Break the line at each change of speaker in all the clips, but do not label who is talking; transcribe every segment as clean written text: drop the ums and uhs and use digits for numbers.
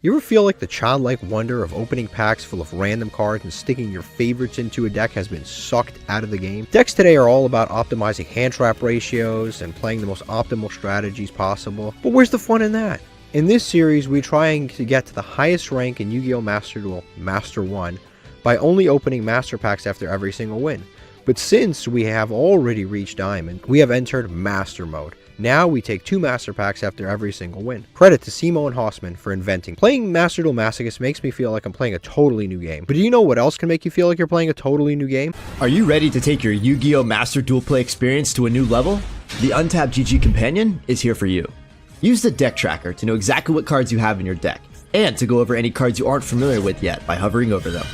You ever feel like the childlike wonder of opening packs full of random cards and sticking your favorites into a deck has been sucked out of the game? Decks today are all about optimizing hand trap ratios and playing the most optimal strategies possible, but where's the fun in that? In this series, we're trying to get to the highest rank in Yu-Gi-Oh! Master Duel, Master 1, by only opening Master Packs after every single win. But since we have already reached Diamond, we have entered Master Mode. Now we take 2 Master Packs after every single win. Credit to Cimo and Hausman for inventing. Playing Master Duel Masochist makes me feel like I'm playing a totally new game. But do you know what else can make you feel like you're playing a totally new game?
Are you ready to take your Yu-Gi-Oh! Master Duel play experience to a new level? The Untapped GG Companion is here for you. Use the deck tracker to know exactly what cards you have in your deck, and to go over any cards you aren't familiar with yet by hovering over them.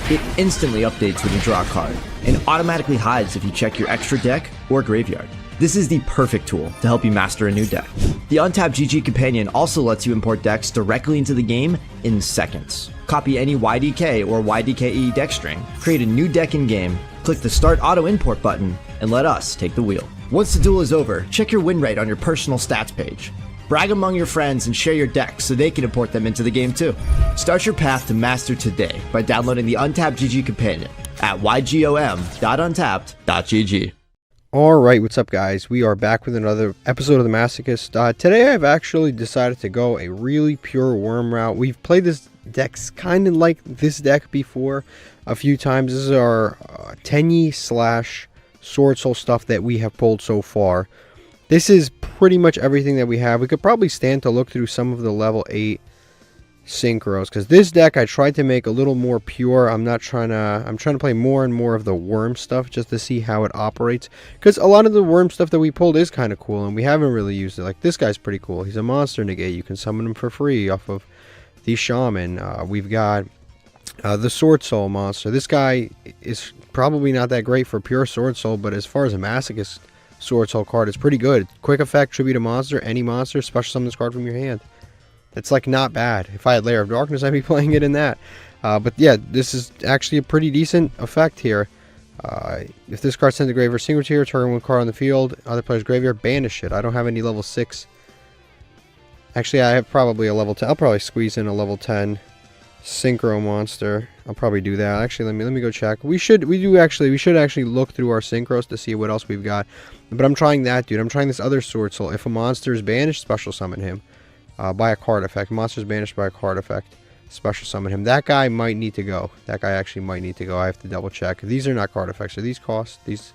It instantly updates when you draw a card, and automatically hides if you check your extra deck or graveyard. This is the perfect tool to help you master a new deck. The Untapped GG Companion also lets you import decks directly into the game in seconds. Copy any YDK or YDKE deck string, create a new deck in-game, click the Start Auto Import button, and let us take the wheel. Once the duel is over, check your win rate on your personal stats page. Brag among your friends and share your decks so they can import them into the game too. Start your path to master today by downloading the Untapped GG Companion at ygom.untapped.gg.
Alright, what's up guys? We are back with another episode of the Masochist. Today I've actually decided to go a really pure worm route. We've played this deck kind of like this deck before a few times. This is our Tenyi / Sword Soul stuff that we have pulled so far. This is pretty much everything that we have. We could probably stand to look through some of the level 8 synchros, because this deck I tried to make a little more pure. I'm trying to play more and more of the worm stuff just to see how it operates, because a lot of the worm stuff that we pulled is kind of cool and we haven't really used it. Like this guy's pretty cool. He's a monster negate. You can summon him for free off of the shaman. We've got the Sword Soul monster. This guy is probably not that great for pure Sword Soul, but as far as a Masochist Sword Soul card, it's pretty good. Quick effect, tribute a monster, any monster, special summon this card from your hand. It's like not bad. If I had Lair of Darkness, I'd be playing it in that. But yeah, this is actually a pretty decent effect here. If this card sends a graveyard single tier, turn one card on the field, other player's graveyard, banish it. I don't have any level 6. Actually, I have probably a level 10. I'll probably squeeze in a level 10 Synchro monster. I'll probably do that. Actually, let me go check. We should actually look through our synchros to see what else we've got. But I'm trying that, dude. I'm trying this other Sword Soul. If a monster is banished, special summon him. By a card effect. Monster is banished by a card effect. Special summon him. That guy might need to go. That guy actually might need to go. I have to double check. These are not card effects. Are these cost? These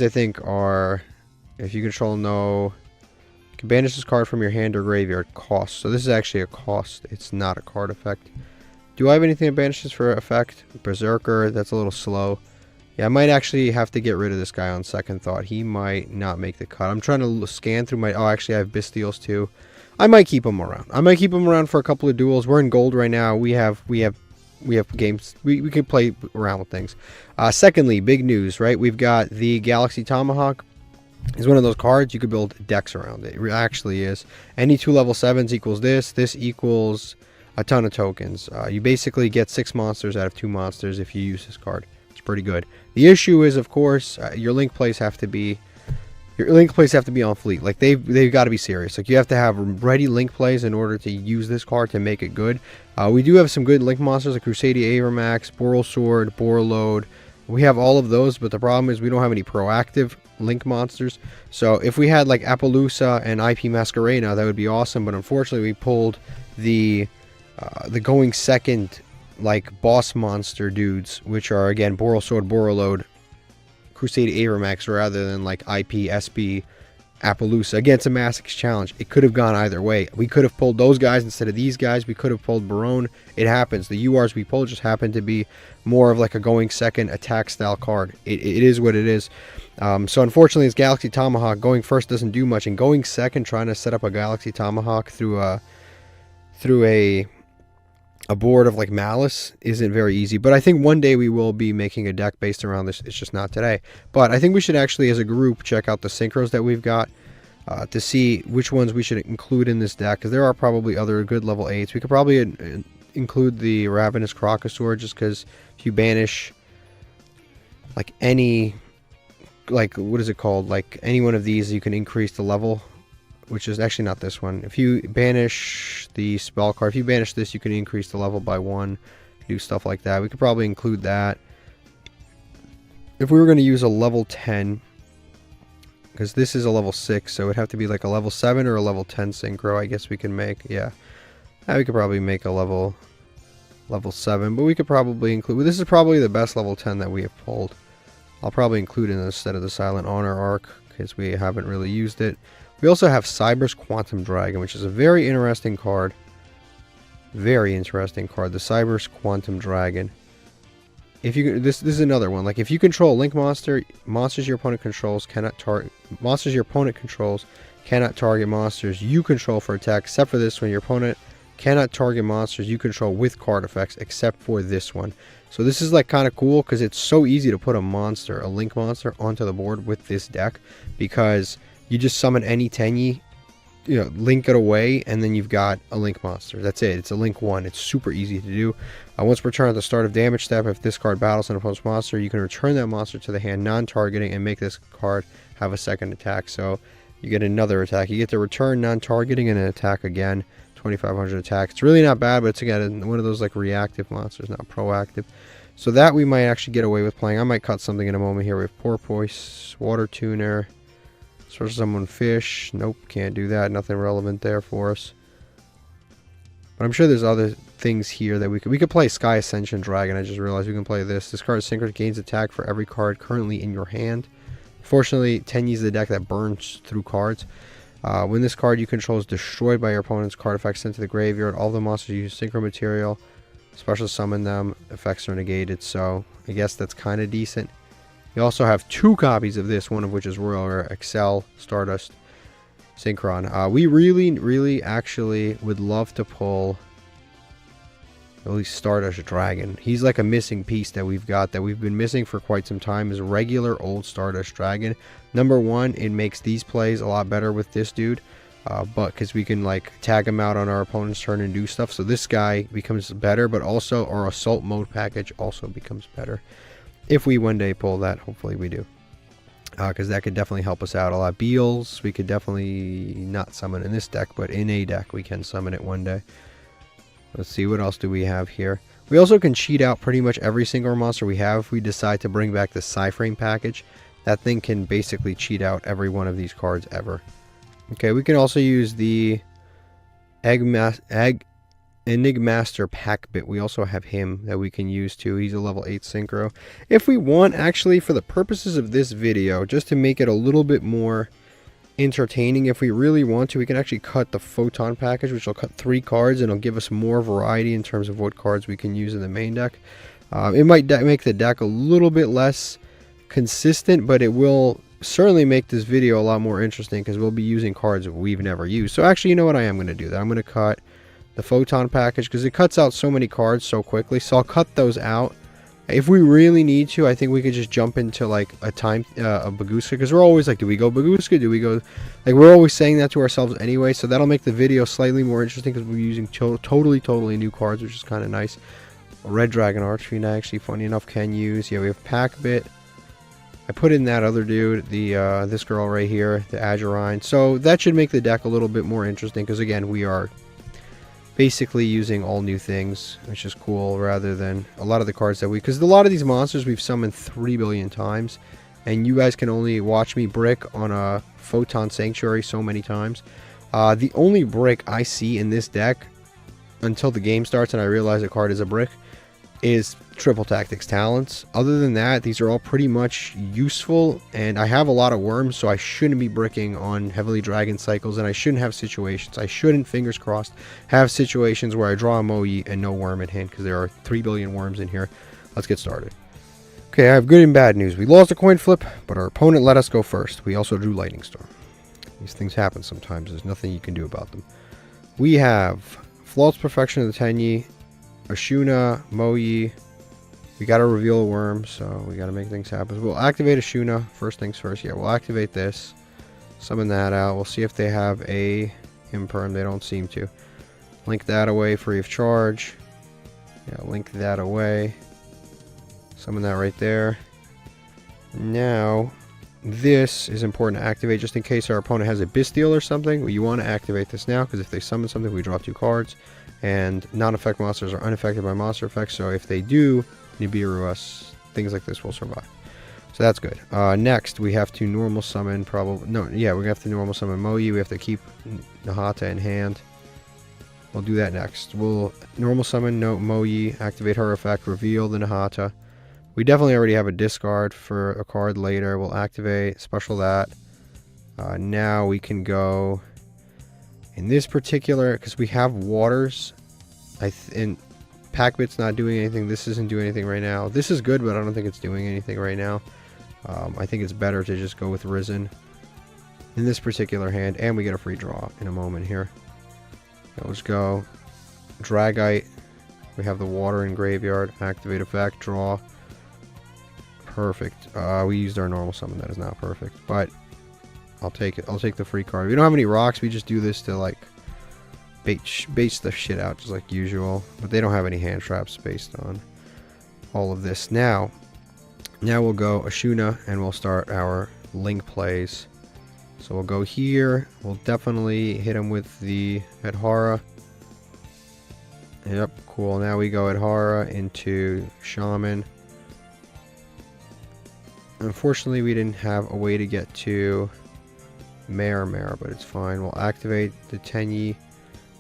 I think are, if you control no, you can banish this card from your hand or graveyard. Cost. So this is actually a cost. It's not a card effect. Do I have anything that banishes for effect? Berserker. That's a little slow. Yeah, I might actually have to get rid of this guy on second thought. He might not make the cut. I'm trying to scan through my... Oh, actually, I have Bistials too. I might keep him around. I might keep him around for a couple of duels. We're in gold right now. We have games. We can play around with things. Secondly, big news, right? We've got the Galaxy Tomahawk. It's one of those cards you could build decks around. It actually is. Any 2 level 7s equals this. This equals a ton of tokens. You basically get 6 monsters out of 2 monsters if you use this card. Pretty good. The issue is, of course, your link plays have to be on fleet. Like they've got to be serious. Like you have to have ready link plays in order to use this card to make it good. We do have some good link monsters like Crusadia Avermax, Boral Sword, Borload. We have all of those, but the problem is we don't have any proactive link monsters. So if we had like Appaloosa and IP Masquerena, that would be awesome. But unfortunately, we pulled the going second like boss monster dudes, which are again Boral Sword, Borload, Crusader Avermax, rather than like IP, SB, Appaloosa. Again, it's a Masochist challenge. It could have gone either way. We could have pulled those guys instead of these guys. We could have pulled Barone. It happens. The URs we pulled just happen to be more of like a going second attack style card. It is what it is. So unfortunately, it's Galaxy Tomahawk. Going first doesn't do much, and going second, trying to set up a Galaxy Tomahawk through a board of like Malice isn't very easy. But I think one day we will be making a deck based around this. It's just not today. But I think we should actually, as a group, check out the synchros that we've got to see which ones we should include in this deck, because there are probably other good level 8s. We could probably include the Ravenous Crocosaur, just because if you banish like any, like what is it called, like any one of these, you can increase the level which is actually not this one. If you banish the spell card, if you banish this, you can increase the level by 1. Do stuff like that. We could probably include that. If we were going to use a level 10, because this is a level 6, so it would have to be like a level 7 or a level 10 synchro, I guess we can make. Yeah. We could probably make a level 7, but we could probably include, this is probably the best level 10 that we have pulled. I'll probably include it instead of the Silent Honor arc, because we haven't really used it. We also have Cyber's Quantum Dragon, which is a very interesting card. Very interesting card, the Cyber's Quantum Dragon. If you this is another one. Like if you control a Link monster, monsters your opponent controls cannot target monsters you control for attack, except for this one. Your opponent cannot target monsters you control with card effects, except for this one. So this is like kind of cool because it's so easy to put a Link monster onto the board with this deck, because you just summon any Tenyi, link it away, and then you've got a Link monster. That's it. It's a Link 1. It's super easy to do. Once returned at the start of damage step, if this card battles an opponent's monster, you can return that monster to the hand non-targeting and make this card have a second attack. So you get another attack. You get to return non-targeting and an attack again. 2,500 attack. It's really not bad, but it's again one of those like reactive monsters, not proactive. So that we might actually get away with playing. I might cut something in a moment here. We have Porpoise, Water Tuner, Search Summon Fish. Nope, can't do that. Nothing relevant there for us. But I'm sure there's other things here that we could play Sky Ascension Dragon. I just realized we can play this. This card Synchro gains attack for every card currently in your hand. Fortunately, Tenyi is the deck that burns through cards. When this card you control is destroyed by your opponent's card effects sent to the graveyard, all the monsters use Synchro material, special summon them, effects are negated, so I guess that's kind of decent. You also have 2 copies of this, one of which is Royal Rare, Excel, Stardust, Synchron. We really actually would love to pull at least Stardust Dragon. He's like a missing piece that we've got, that we've been missing for quite some time, is regular old Stardust Dragon. Number 1, it makes these plays a lot better with this dude, but because we can like tag him out on our opponent's turn and do stuff, so this guy becomes better, but also our Assault Mode package also becomes better. If we one day pull that, hopefully we do. Because that could definitely help us out a lot. Beals, we could definitely not summon in this deck, but in a deck we can summon it one day. Let's see, what else do we have here? We also can cheat out pretty much every single monster we have if we decide to bring back the Psyframe package. That thing can basically cheat out every one of these cards ever. Okay, we can also use the Enigmaster Pack Bit. We also have him that we can use too. He's a level 8 synchro. If we want, actually, for the purposes of this video, just to make it a little bit more entertaining, if we really want to, we can actually cut the Photon package, which will cut 3 cards and it'll give us more variety in terms of what cards we can use in the main deck. It might make the deck a little bit less consistent, but it will certainly make this video a lot more interesting because we'll be using cards we've never used. So actually, you know what, I am going to do that. I'm going to cut the Photon package because it cuts out so many cards so quickly, so I'll cut those out. If we really need to, I think we could just jump into like a Baguska, because we're always like, do we go Baguska? Do we go, like, we're always saying that to ourselves anyway, so that'll make the video slightly more interesting because we're using totally new cards, which is kind of nice. Red Dragon Archery, actually, funny enough, can use. Yeah, we have Pack Bit. I put in that other dude, the this girl right here, the Azurine. So that should make the deck a little bit more interesting because, again, we are basically using all new things, which is cool, rather than a lot of the cards that because a lot of these monsters we've summoned 3 billion times, and you guys can only watch me brick on a Photon Sanctuary so many times. The only brick I see in this deck, until the game starts and I realize a card is a brick, is Triple Tactics Talents. Other than that, these are all pretty much useful, and I have a lot of worms, so I shouldn't be bricking on heavily dragon cycles, and I shouldn't have situations. I shouldn't, fingers crossed, have situations where I draw a Moe and no worm in hand, because there are 3 billion worms in here. Let's get started. Okay, I have good and bad news. We lost a coin flip, but our opponent let us go first. We also drew Lightning Storm. These things happen sometimes. There's nothing you can do about them. We have Flawless Perfection of the Tenyi, Ashuna, Moe. We gotta reveal a worm, so we gotta make things happen. We'll activate Ashuna, first things first. Yeah, we'll activate this, summon that out. We'll see if they have a Imperm. They don't seem to. Link that away free of charge. Yeah, link that away. Summon that right there. Now, this is important to activate just in case our opponent has a Bestial or something. Well, you want to activate this now because if they summon something, we draw 2 cards. And non-effect monsters are unaffected by monster effects, so if they do Nibiru us, things like this will survive. So that's good. Next, we have to normal summon probably... No, yeah, we have to normal summon Moe. We have to keep Nahata in hand. We'll do that next. We'll normal summon Moe, activate her effect, reveal the Nahata. We definitely already have a discard for a card later. We'll activate, special that. Now we can go... In this particular, because we have waters, and Packbit's not doing anything. This isn't doing anything right now. This is good, but I don't think it's doing anything right now. I think it's better to just go with Risen in this particular hand, and we get a free draw in a moment here. Now let's go Dragite. We have the water in graveyard. Activate effect, draw. Perfect. We used our normal summon. That is not perfect, but I'll take it. I'll take the free card. We don't have any rocks. We just do this to like bait the shit out, just like usual. But they don't have any hand traps based on all of this. Now we'll go Ashuna and we'll start our link plays. So we'll go here. We'll definitely hit him with the Adhara. Yep, cool. Now we go Adhara into Shaman. Unfortunately, we didn't have a way to get to Mare, but it's fine. We'll activate the Tenyi,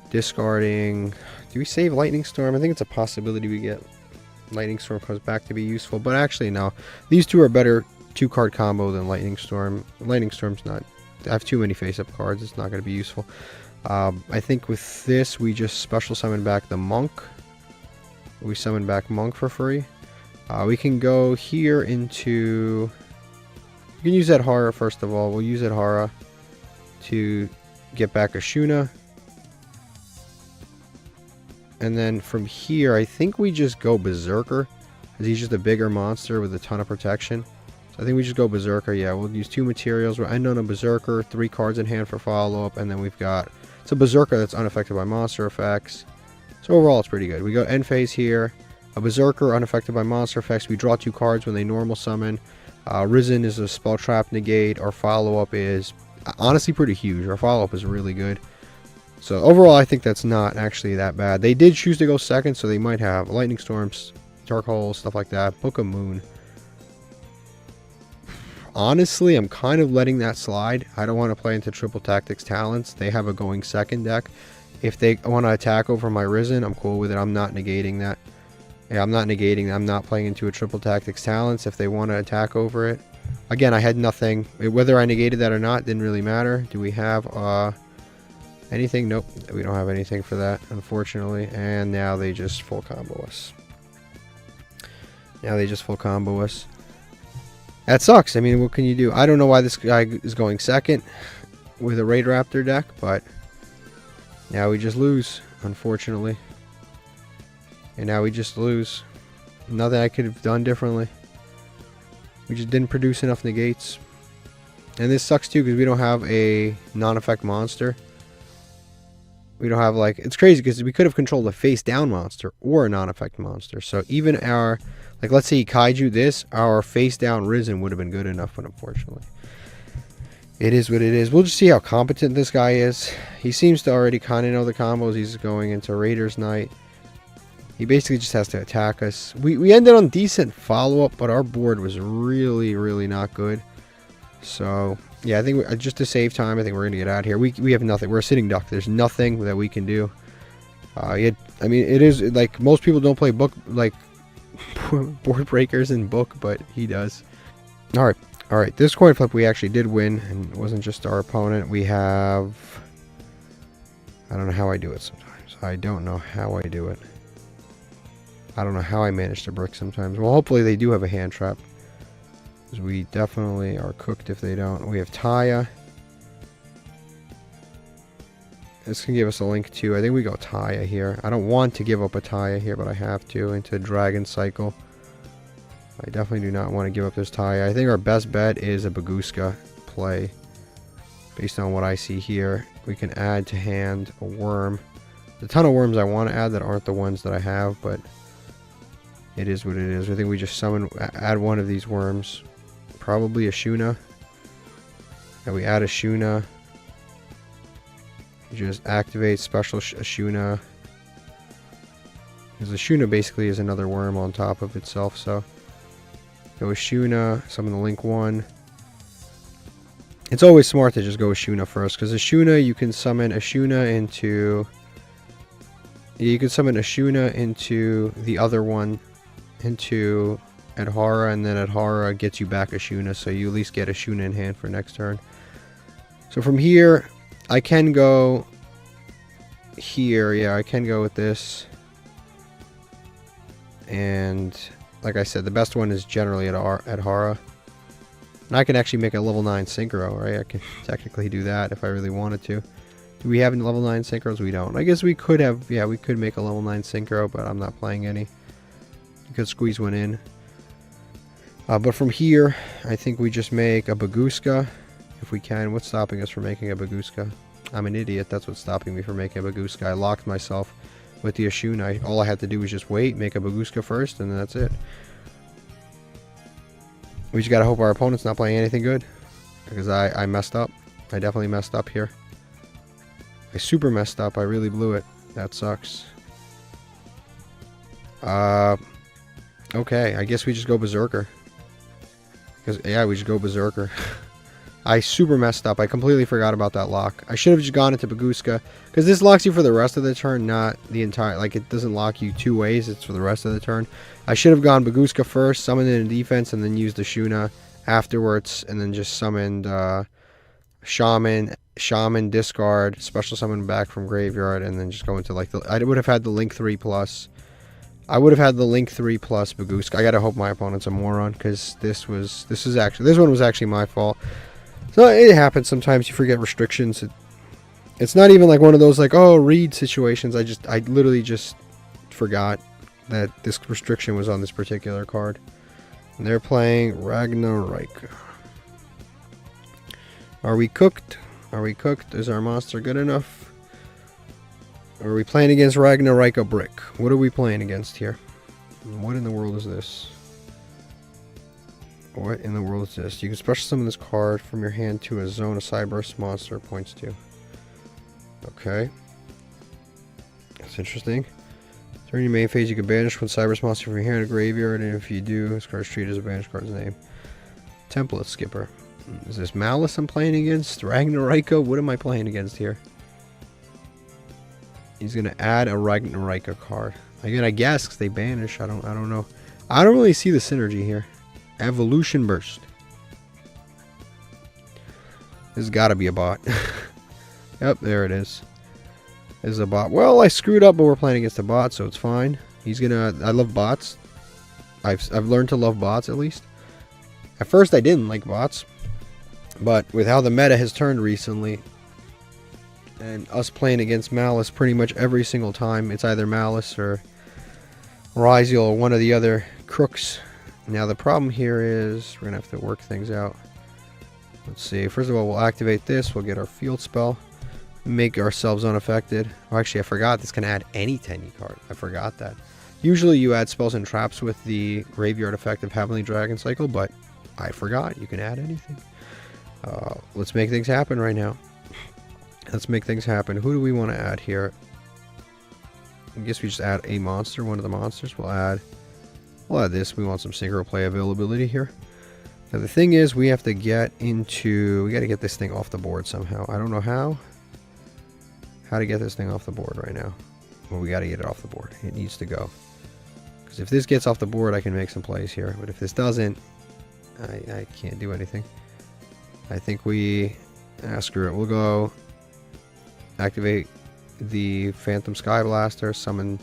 discarding. Do we save Lightning Storm? I think it's a possibility we get Lightning Storm comes back to be useful, but actually no. These two are better 2-card combo than Lightning Storm. Lightning Storm's not... I have too many face-up cards. It's not going to be useful. I think with this, we just special summon back the Monk. We summon back Monk for free. We can go here into... We can use that Adhara first of all. We'll use Adhara to get back Ashuna. And then from here, I think we just go Berserker, because he's just a bigger monster with a ton of protection. So I think we just go Berserker. Yeah, we'll use 2 materials. We'll end on a Berserker, 3 cards in hand for follow-up, and then we've got... It's a Berserker that's unaffected by monster effects. So overall, it's pretty good. We go end phase here. A Berserker unaffected by monster effects. We draw 2 cards when they normal summon. Risen is a spell trap negate. Our follow-up is honestly pretty huge. Our follow-up is really good. So overall, I think that's not actually that bad. They did choose to go second, so they might have Lightning Storms, Dark Holes, stuff like that. Book of Moon. Honestly, I'm kind of letting that slide. I don't want to play into Triple Tactics Talents. They have a going second deck. If they want to attack over my Risen, I'm cool with it. I'm not negating that. Yeah, I'm not negating that. I'm not playing into a Triple Tactics Talents if they want to attack over it. Again, I had nothing. Whether I negated that or not didn't really matter. Do we have... anything? Nope. We don't have anything for that, unfortunately. And now they just full combo us. That sucks. I mean, what can you do? I don't know why this guy is going second with a Raid Raptor deck, but now we just lose, unfortunately. And now we just lose. Nothing I could have done differently. We just didn't produce enough negates. And this sucks too because we don't have a non-effect monster. We don't have like... It's crazy because we could have controlled a face-down monster or a non-effect monster. So even our... Like, let's say Kaiju this, our face-down Risen would have been good enough, but unfortunately. It is what it is. We'll just see how competent this guy is. He seems to already kind of know the combos. He's going into Raiders Night. He basically just has to attack us. We ended on decent follow-up, but our board was really, really not good. So... Yeah, I think just to save time, I think we're going to get out of here. We have nothing. We're a sitting duck. There's nothing that we can do. I mean, it is like most people don't play book like board breakers in book, but he does. All right. This coin flip we actually did win, and it wasn't just our opponent. We have... I don't know how I do it sometimes. I don't know how I do it. I don't know how I manage to brick sometimes. Well, hopefully they do have a hand trap. We definitely are cooked if they don't. We have Taya. This can give us a link too. I think we go Taya here. I don't want to give up a Taya here, but I have to into Dragon Cycle. I definitely do not want to give up this Taya. I think our best bet is a Baguska play. Based on what I see here. We can add to hand a worm. There's a ton of worms I want to add that aren't the ones that I have, but it is what it is. I think we just add one of these worms. Probably Ashuna. And we add Ashuna. Just activate special Ashuna. Because Ashuna basically is another worm on top of itself, so. Go Ashuna, summon the Link 1. It's always smart to just go Ashuna first, because Ashuna, you can summon Ashuna into... You can summon Ashuna into the other one, into Adhara, and then Adhara gets you back Ashuna, so you at least get Ashuna in hand for next turn. So from here, I can go here. Yeah, I can go with this. And like I said, the best one is generally Adhara. And I can actually make a level 9 Synchro, right? I can technically do that if I really wanted to. Do we have any level 9 Synchros? We don't. I guess we could have, yeah, we could make a level 9 Synchro, but I'm not playing any. You could squeeze one in. But from here, I think we just make a Baguska, if we can. What's stopping us from making a Baguska? I'm an idiot. That's what's stopping me from making a Baguska. I locked myself with the Ashuna. All I had to do was just wait, make a Baguska first, and then that's it. We just gotta hope our opponent's not playing anything good. Because I messed up. I definitely messed up here. I super messed up. I really blew it. That sucks. Okay, I guess we just go Berserker. Because, yeah, we just go Berserker. I super messed up. I completely forgot about that lock. I should have just gone into Baguska. Because this locks you for the rest of the turn, not the entire... Like, it doesn't lock you two ways. It's for the rest of the turn. I should have gone Baguska first, summoned it in defense, and then used the Shuna afterwards. And then just summoned Shaman, discard, special summon back from graveyard, and then just go into, like, the... I would have had the Link 3 plus... I would have had the Link 3 plus Baguska. I gotta hope my opponent's a moron, because this one was actually my fault. So it happens sometimes. You forget restrictions. It's not even like one of those like, oh, read situations. I literally just forgot that this restriction was on this particular card. And they're playing Ragnarok. Are we cooked? Are we cooked? Is our monster good enough? Or are we playing against Ragnarok a brick? What are we playing against here? What in the world is this? What in the world is this? You can special summon this card from your hand to a zone a Cyburst monster points to. Okay. That's interesting. During your main phase, you can banish one Cyburst monster from your hand to graveyard, and if you do, this card is treated as a banished card's name. Template Skipper. Is this Malice I'm playing against? Ragnarok? What am I playing against here? He's gonna add a Ragnarok card. Again, I guess because they banish. I don't know. I don't really see the synergy here. Evolution Burst. This has got to be a bot. Yep, there it is. This is a bot. Well, I screwed up, but we're playing against a bot, so it's fine. He's gonna... I love bots. I've learned to love bots, at least. At first, I didn't like bots. But with how the meta has turned recently, and us playing against Malice pretty much every single time, it's either Malice or Ryziel or one of the other crooks. Now the problem here is we're going to have to work things out. Let's see. First of all, we'll activate this. We'll get our field spell. Make ourselves unaffected. Oh, actually, I forgot. This can add any Tenyi card. I forgot that. Usually you add spells and traps with the graveyard effect of Heavenly Dragon Cycle, but I forgot. You can add anything. Let's make things happen right now. Let's make things happen. Who do we want to add here? I guess we just add a monster. One of the monsters. We'll add this. We want some Synchro play availability here. Now the thing is, we have to get into... We got to get this thing off the board somehow. I don't know how to get this thing off the board right now. Well, we got to get it off the board. It needs to go. Because if this gets off the board, I can make some plays here. But if this doesn't, I can't do anything. I think we... screw it. We'll go activate the Phantom Sky Blaster, summon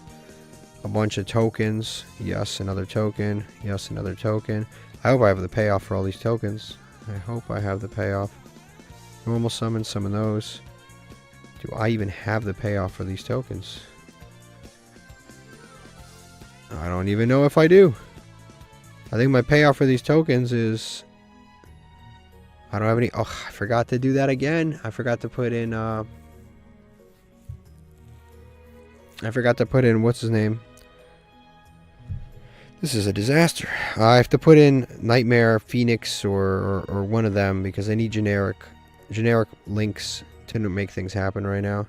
a bunch of tokens. Yes, another token. Yes, another token. I hope I have the payoff for all these tokens. I hope I have the payoff. Normal summon, summon those. Do I even have the payoff for these tokens? I don't even know if I do. I think my payoff for these tokens is... I don't have any... Oh, I forgot to do that again. I forgot to put in... what's his name? This is a disaster. I have to put in Nightmare, Phoenix, or one of them because I need generic generic links to make things happen right now.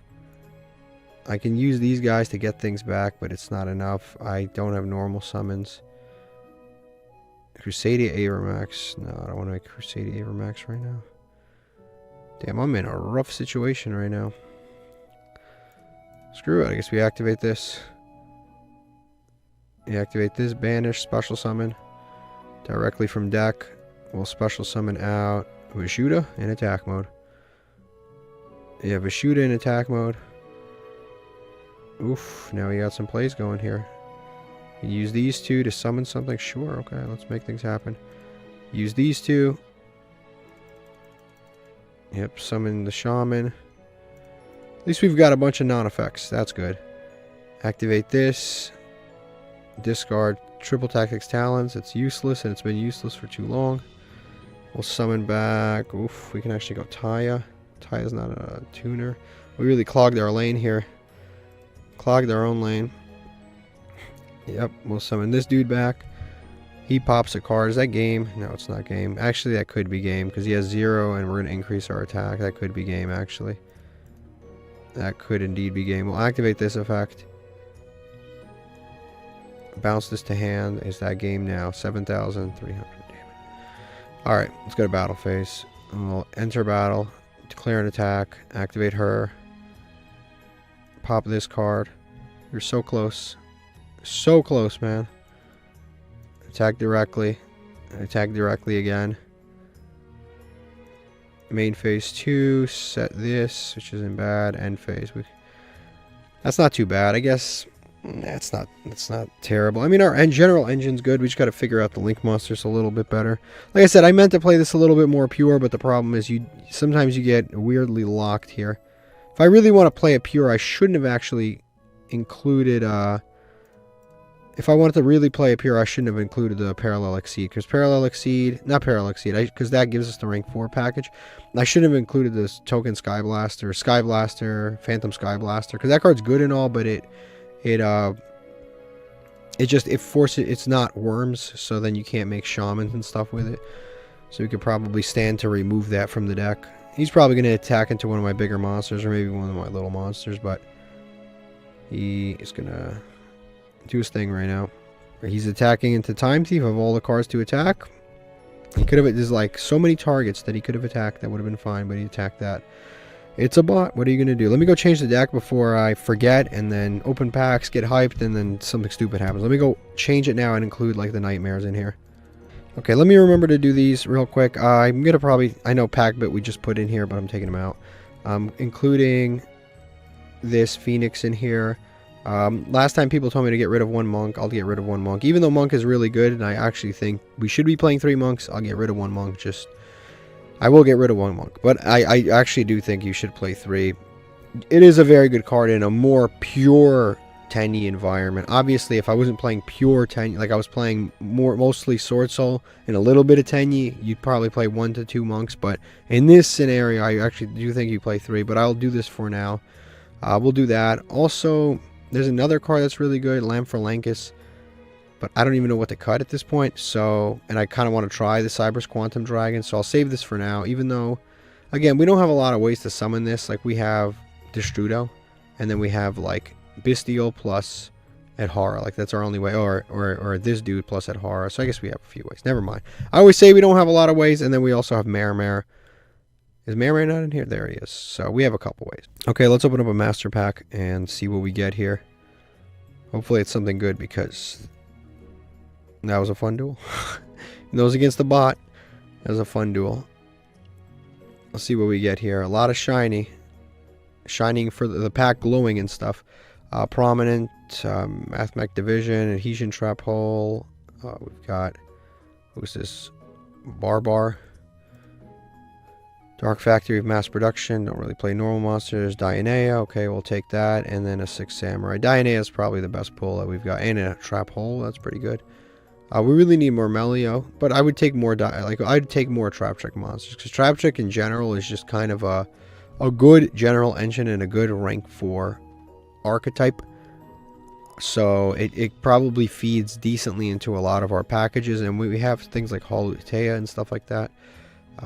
I can use these guys to get things back, but it's not enough. I don't have normal summons. Crusadia Avermax. No, I don't want to make Crusadia Avermax right now. Damn, I'm in a rough situation right now. Screw it. I guess we activate this. We activate this. Banish. Special summon. Directly from deck. We'll special summon out Vishuda in attack mode. Yeah, Vishuda in attack mode. Oof. Now we got some plays going here. Use these two to summon something. Sure. Okay, let's make things happen. Use these two. Yep, summon the shaman. At least we've got a bunch of non-effects. That's good. Activate this. Discard Triple Tactics Talons. It's useless, and it's been useless for too long. We'll summon back. Oof, we can actually go Taya. Taya's not a tuner. We really clogged our lane here. Clogged our own lane. Yep, we'll summon this dude back. He pops a card. Is that game? No, it's not game. Actually, that could be game because he has 0 and we're going to increase our attack. That could be game, actually. That could indeed be game. We'll activate this effect. Bounce this to hand. Is that game now? 7,300. Damn it. Alright, let's go to battle phase. We'll enter battle. Declare an attack. Activate her. Pop this card. You're so close. So close, man. Attack directly. Attack directly again. Main phase 2. Set this, which isn't bad. End phase. That's not too bad. I guess that's not terrible. I mean, our general engine's good. We just got to figure out the link monsters a little bit better. Like I said, I meant to play this a little bit more pure, but the problem is sometimes you get weirdly locked here. If I really want to play it pure, I shouldn't have actually included if I wanted to really play it pure, I shouldn't have included the Parallel Exceed. Because Parallel Exceed, not Parallel Exceed, because that gives us the rank 4 package. I shouldn't have included this Token Sky Blaster, Phantom Sky Blaster. Because that card's good and all, but it forces, it's not worms, so then you can't make shamans and stuff with it. So we could probably stand to remove that from the deck. He's probably going to attack into one of my bigger monsters, or maybe one of my little monsters, but he is going to do his thing right now. He's attacking into Time Thief of all the cards to attack. He could have, there's like so many targets that he could have attacked that would have been fine, but he attacked that. It's a bot. What are you going to do? Let me go change the deck before I forget, and then open packs, get hyped, and then something stupid happens. Let me go change it now and include like the nightmares in here. Okay, let me remember to do these real quick. I'm going to probably, I know Packbit we just put in here, but I'm taking them out. Including this Phoenix in here. Last time people told me to get rid of 1 monk. I'll get rid of 1 monk. Even though monk is really good, and I actually think we should be playing 3 monks, I'll get rid of 1 monk. I will get rid of 1 monk. But I actually do think you should play 3. It is a very good card in a more pure Tenyi environment. Obviously, if I wasn't playing pure Tenyi, like I was playing mostly Sword Soul and a little bit of Tenyi, you'd probably play 1 to 2 monks. But in this scenario, I actually do think you play 3. But I'll do this for now. We'll do that. Also, there's another card that's really good, Lamb for Lankus, but I don't even know what to cut at this point. So, and I kind of want to try the Cyber's Quantum Dragon, so I'll save this for now. Even though, again, we don't have a lot of ways to summon this. Like we have Destrudo, and then we have like Bestial plus Adhara. Like that's our only way, or this dude plus Adhara. So I guess we have a few ways. Never mind. I always say we don't have a lot of ways, and then we also have Mare. Is Mare not in here? There he is. So we have a couple ways. Okay, let's open up a master pack and see what we get here. Hopefully it's something good, because that was a fun duel. Those against the bot. That was a fun duel. Let's see what we get here. A lot of shiny. Shining for the pack, glowing and stuff. Prominent, Mathmech Division, Adhesion Trap Hole. We've got, who's this? Barbar. Dark Factory of Mass Production. Don't really play normal monsters. Dionea. Okay, we'll take that. And then a 6 Samurai. Dionea is probably the best pull that we've got. And a Trap Hole. That's pretty good. We really need more Melio. But I would take more I'd take more Trap Trick monsters. Because Trap Trick in general is just kind of a good general engine and a good rank 4 archetype. So it probably feeds decently into a lot of our packages. And we have things like Holutea and stuff like that.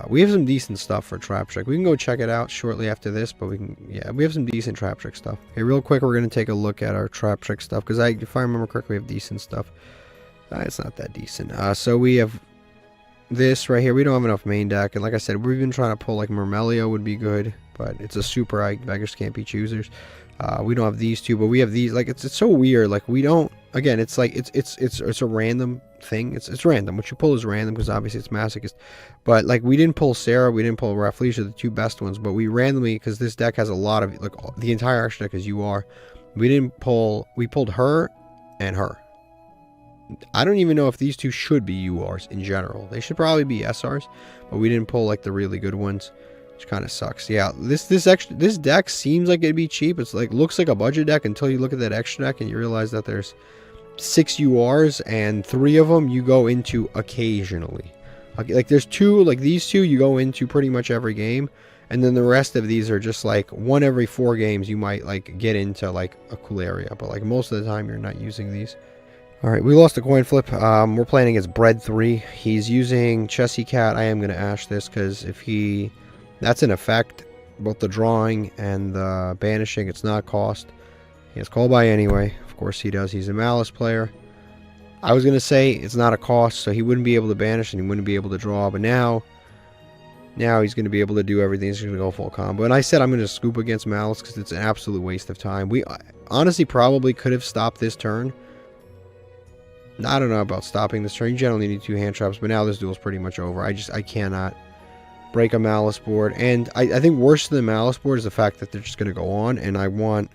We have some decent stuff for trap trick. We can go check it out shortly after this, but we have some decent trap trick stuff. Okay, real quick, we're going to take a look at our trap trick stuff, because if I remember correctly, we have decent stuff. It's not that decent. So we have this right here. We don't have enough main deck, and like I said, we've been trying to pull like Mermelio would be good, but it's a super beggars can't be choosers. We don't have these two, but we have these. Like it's so weird. Like we don't. Again, it's like it's a random thing. It's random. What you pull is random because obviously it's Masochist. But like we didn't pull Sarah, we didn't pull Rafflesia, the two best ones. But we randomly, because this deck has a lot of like the entire extra deck is UR. We didn't pull. We pulled her and her. I don't even know if these two should be URs in general. They should probably be SRs, but we didn't pull like the really good ones, which kind of sucks. Yeah, this deck seems like it'd be cheap. It's like looks like a budget deck until you look at that extra deck and you realize that there's 6 URs and 3 of them you go into occasionally. Like there's 2, like these 2 you go into pretty much every game, and then the rest of these are just like 1 every 4 games you might like get into like a cool area, but like most of the time you're not using these. Alright, we lost a coin flip. We're playing against Bread 3. He's using Chessy Cat. I am going to ash this because if he... That's an effect. Both the drawing and the banishing. It's not cost. He has Call By anyway. Of course he does. He's a Malice player. I was going to say it's not a cost, so he wouldn't be able to banish and he wouldn't be able to draw. But now he's going to be able to do everything. He's going to go full combo. And I said I'm going to scoop against Malice because it's an absolute waste of time. We honestly probably could have stopped this turn. I don't know about stopping this turn. You generally need 2 hand traps, but now this duel's pretty much over. I cannot break a Malice board. And I think worse than the Malice board is the fact that they're just going to go on, and I want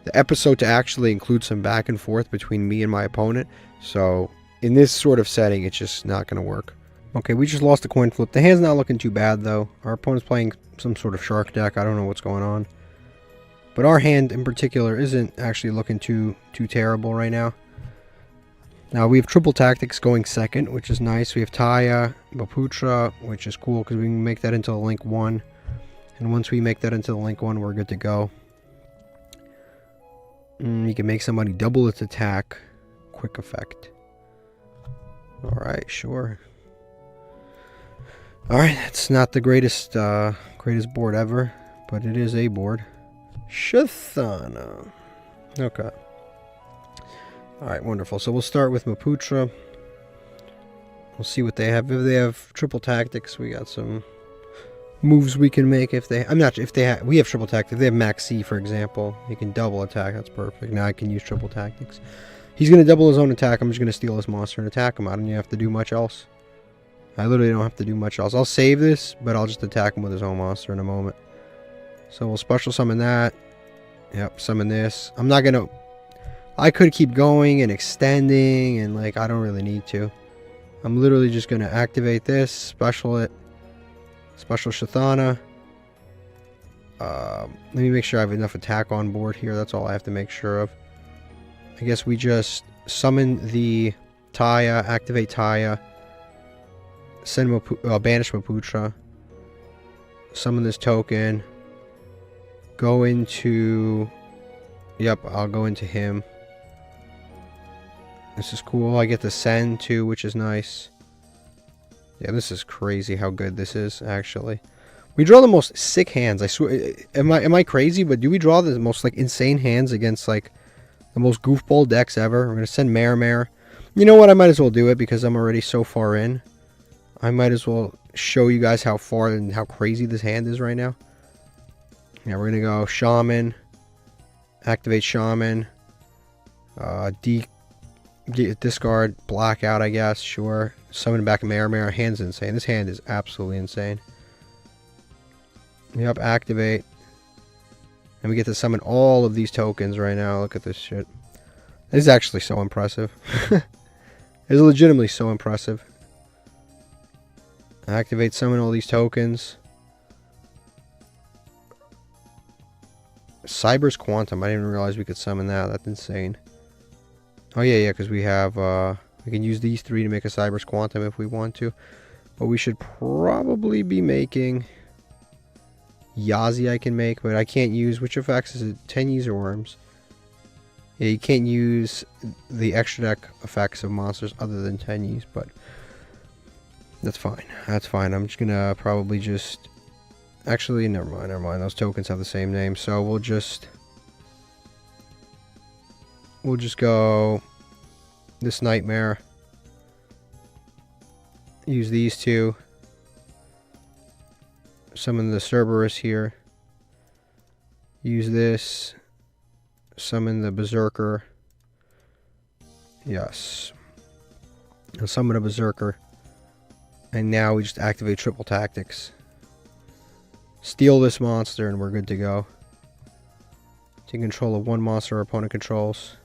the episode to actually include some back and forth between me and my opponent. So in this sort of setting, it's just not going to work. Okay, we just lost a coin flip. The hand's not looking too bad, though. Our opponent's playing some sort of shark deck. I don't know what's going on. But our hand in particular isn't actually looking too terrible right now. Now we have triple tactics going second, which is nice. We have Taya, Maputra, which is cool because we can make that into the link 1. And once we make that into the link 1, we're good to go. You can make somebody double its attack. Quick effect. Alright, sure. Alright, it's not the greatest board ever, but it is a board. Shathana. Okay. Alright, wonderful. So we'll start with Maputra. We'll see what they have. If they have triple tactics, we got some moves we can make. If they, we have triple tactics. If they have Max C, for example, he can double attack. That's perfect. Now I can use triple tactics. He's going to double his own attack. I'm just going to steal his monster and attack him. I don't even have to do much else. I literally don't have to do much else. I'll save this, but I'll just attack him with his own monster in a moment. So we'll special summon that. Yep, summon this. I'm not going to... I could keep going and extending, and like I don't really need to. I'm literally just going to activate this, special it, special Shathana. Let me make sure I have enough attack on board here. That's all I have to make sure of. I guess we just summon the Taya, activate Taya, send banish Maputra, summon this token, go into... Yep, I'll go into him. This is cool. I get to send too, which is nice. Yeah, this is crazy how good this is, actually. We draw the most sick hands. I swear. Am I crazy? But do we draw the most like insane hands against like the most goofball decks ever? We're gonna send Mare. You know what? I might as well do it because I'm already so far in. I might as well show you guys how far and how crazy this hand is right now. Yeah, we're gonna go Shaman. Activate Shaman. Discard, blackout, I guess, sure. Summon back Mare. Hand's insane. This hand is absolutely insane. Yep, activate. And we get to summon all of these tokens right now. Look at this shit. This is actually so impressive. It's legitimately so impressive. Activate, summon all these tokens. Cyber's Quantum. I didn't even realize we could summon that. That's insane. Oh yeah, because we have, we can use these 3 to make a Cyber's Quantum if we want to. But we should probably be making Yazi I can make, but I can't use, which effects is it, Tenyis or Worms? Yeah, you can't use the extra deck effects of monsters other than Tenyis, but That's fine. That's fine. I'm just gonna probably just... Actually, never mind, never mind. Those tokens have the same name, so we'll just go this Nightmare. Use these two. Summon the Cerberus here. Use this. Summon the Berserker. Yes. And summon a Berserker. And now we just activate triple tactics. Steal this monster and we're good to go. Take control of one monster our opponent controls.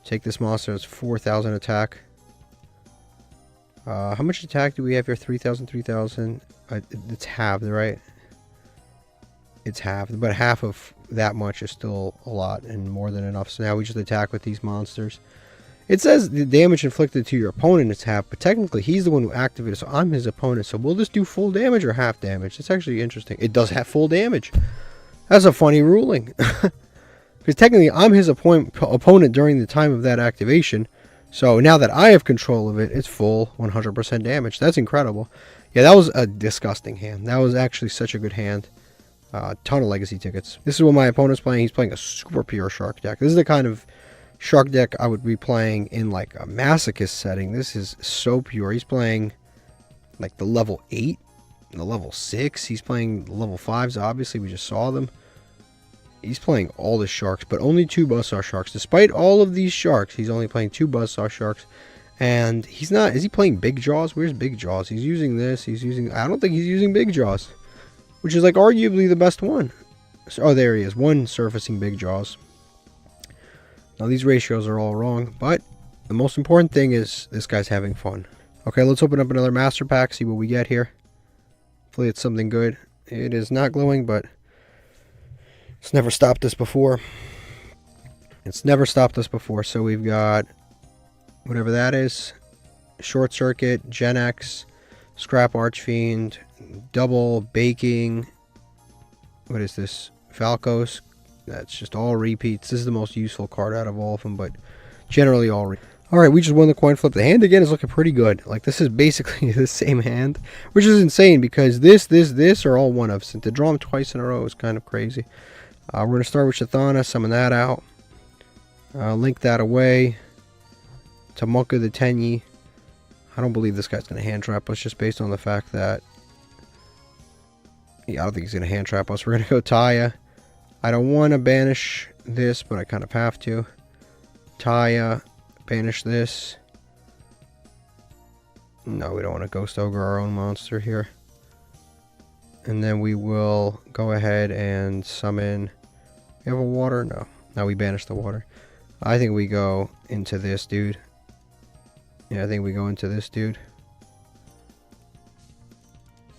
Take this monster, it's 4,000 attack. How much attack do we have here? 3,000, 3,000. It's halved, right? It's halved, but half of that much is still a lot and more than enough. So now we just attack with these monsters. It says the damage inflicted to your opponent is half, but technically he's the one who activated, so I'm his opponent. So will this do full damage or half damage? It's actually interesting. It does have full damage. That's a funny ruling. Because technically I'm his opponent during the time of that activation. So now that I have control of it, it's full 100% damage. That's incredible. Yeah, that was a disgusting hand. That was actually such a good hand. Ton of legacy tickets. This is what my opponent's playing. He's playing a super pure shark deck. This is the kind of shark deck I would be playing in like a masochist setting. This is so pure. He's playing like the level 8 and the level 6. He's playing the level 5s. Obviously, we just saw them. He's playing all the sharks, but only 2 buzzsaw sharks. Despite all of these sharks, he's only playing 2 buzzsaw sharks. And he's not... Is he playing Big Jaws? Where's Big Jaws? He's using this. He's using... I don't think he's using Big Jaws, which is like arguably the best one. So, oh, there he is. One surfacing Big Jaws. Now, these ratios are all wrong, but the most important thing is this guy's having fun. Okay, let's open up another master pack, see what we get here. Hopefully it's something good. It is not glowing, but it's never stopped us before. It's never stopped us before. So we've got whatever that is. Short Circuit, Gen X, Scrap Archfiend, Double, Baking. What is this? Falcos. That's just all repeats. This is the most useful card out of all of them, but generally all repeats. Alright, we just won the coin flip. The hand again is looking pretty good. Like, this is basically the same hand, which is insane because this are all one-ofs. And to draw them twice in a row is kind of crazy. We're going to start with Shathana, summon that out. Link that away. Tamunka the Tenyi. I don't believe this guy's going to hand trap us just based on the fact that... Yeah, I don't think he's going to hand trap us. We're going to go Taya. I don't want to banish this, but I kind of have to. Taya. Banish this. No, we don't want to Ghost Ogre our own monster here. And then we will go ahead and summon... We have a water? No. Now we banish the water. I think we go into this dude. Yeah, I think we go into this dude.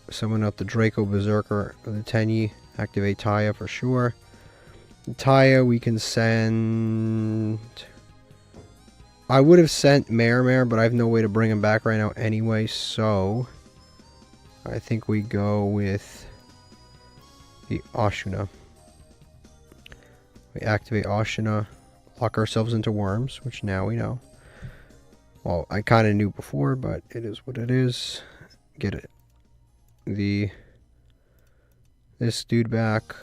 Summon up the Draco Berserker of the Tenyi. Activate Taya for sure. Taya we can send... I would have sent Mare, but I have no way to bring him back right now anyway, so... I think we go with the Ashuna. We activate Ashuna, lock ourselves into worms, which now we know. Well, I kind of knew before, but it is what it is. Get it. This dude back.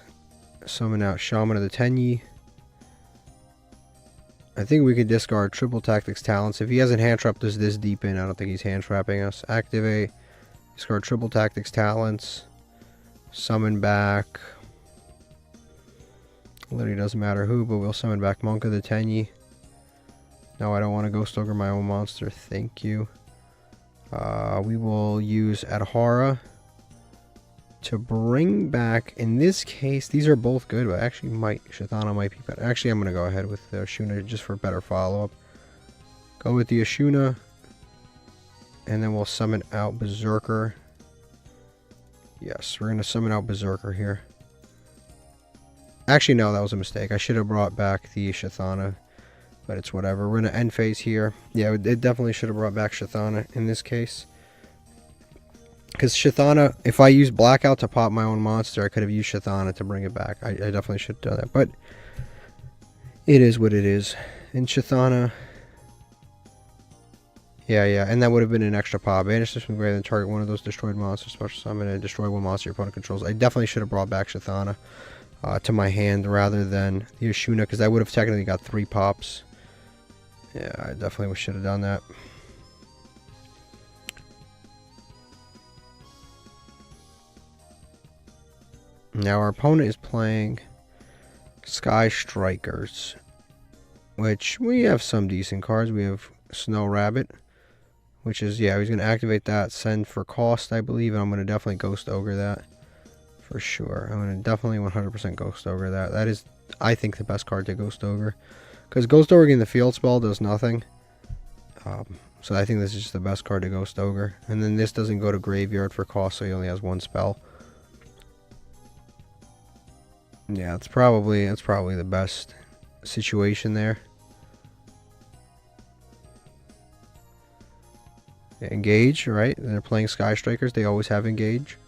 Summon out Shaman of the Tenyi. I think we could discard Triple Tactics Talents. If he hasn't hand trapped us this deep in, I don't think he's hand trapping us. Activate. Discard Triple Tactics Talents. Summon back. Literally doesn't matter who, but we'll summon back Monk of the Tenyi. No, I don't want to Ghost Ogre my own monster. Thank you. We will use Adhara to bring back, in this case, these are both good, but actually Shathana might be better. Actually, I'm going to go ahead with the Ashuna just for better follow-up. Go with the Ashuna. And then we'll summon out Berserker. Yes, we're going to summon out Berserker here. Actually, no, that was a mistake. I should have brought back the Shathana, but it's whatever. We're going to end phase here. Yeah, it definitely should have brought back Shathana in this case. Because Shathana, if I use Blackout to pop my own monster, I could have used Shathana to bring it back. I definitely should have done that, but it is what it is. And Shathana... Yeah, and that would have been an extra pop. Banish this from grave and target one of those destroyed monsters, special summon, and destroy one monster your opponent controls. I definitely should have brought back Shithana to my hand rather than the Ashuna, because I would have technically got 3 pops. Yeah, I definitely should have done that. Now our opponent is playing Sky Strikers, which we have some decent cards. We have Snow Rabbit, which is, yeah, he's going to activate that, send for cost, I believe, and I'm going to definitely Ghost Ogre that, for sure. I'm going to definitely 100% Ghost Ogre that. That is, I think, the best card to Ghost Ogre, because Ghost Ogre in the field spell does nothing, so I think this is just the best card to Ghost Ogre. And then this doesn't go to graveyard for cost, so he only has 1 spell. Yeah, that's probably the best situation there. Engage, right? They're playing Sky Strikers. They always have engage.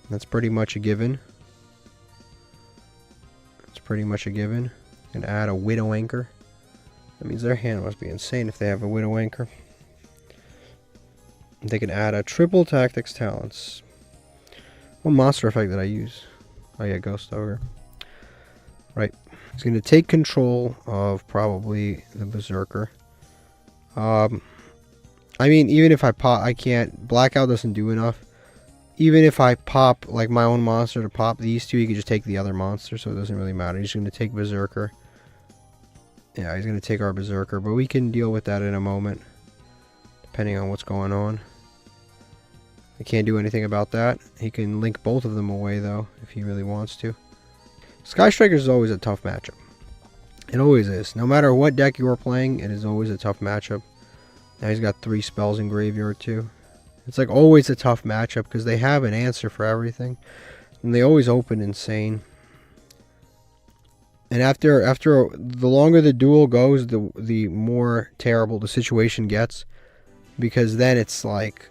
That's pretty much a given. That's pretty much a given. And add a Widow Anchor. That means their hand must be insane if they have a Widow Anchor. They can add a triple Tactics Talents. What monster effect did I use? Oh yeah, Ghost Ogre. Right. He's going to take control of probably the Berserker. I mean, even if I pop, I can't. Blackout doesn't do enough. Even if I pop like my own monster to pop these two, he can just take the other monster, so it doesn't really matter. He's going to take Berserker. Yeah, he's going to take our Berserker, but we can deal with that in a moment, depending on what's going on. I can't do anything about that. He can link both of them away, though, if he really wants to. Sky Strikers is always a tough matchup. It always is. No matter what deck you are playing, it is always a tough matchup. Now he's got 3 spells in graveyard, too. It's like always a tough matchup because they have an answer for everything. And they always open insane. And after the longer the duel goes, the more terrible the situation gets. Because then it's like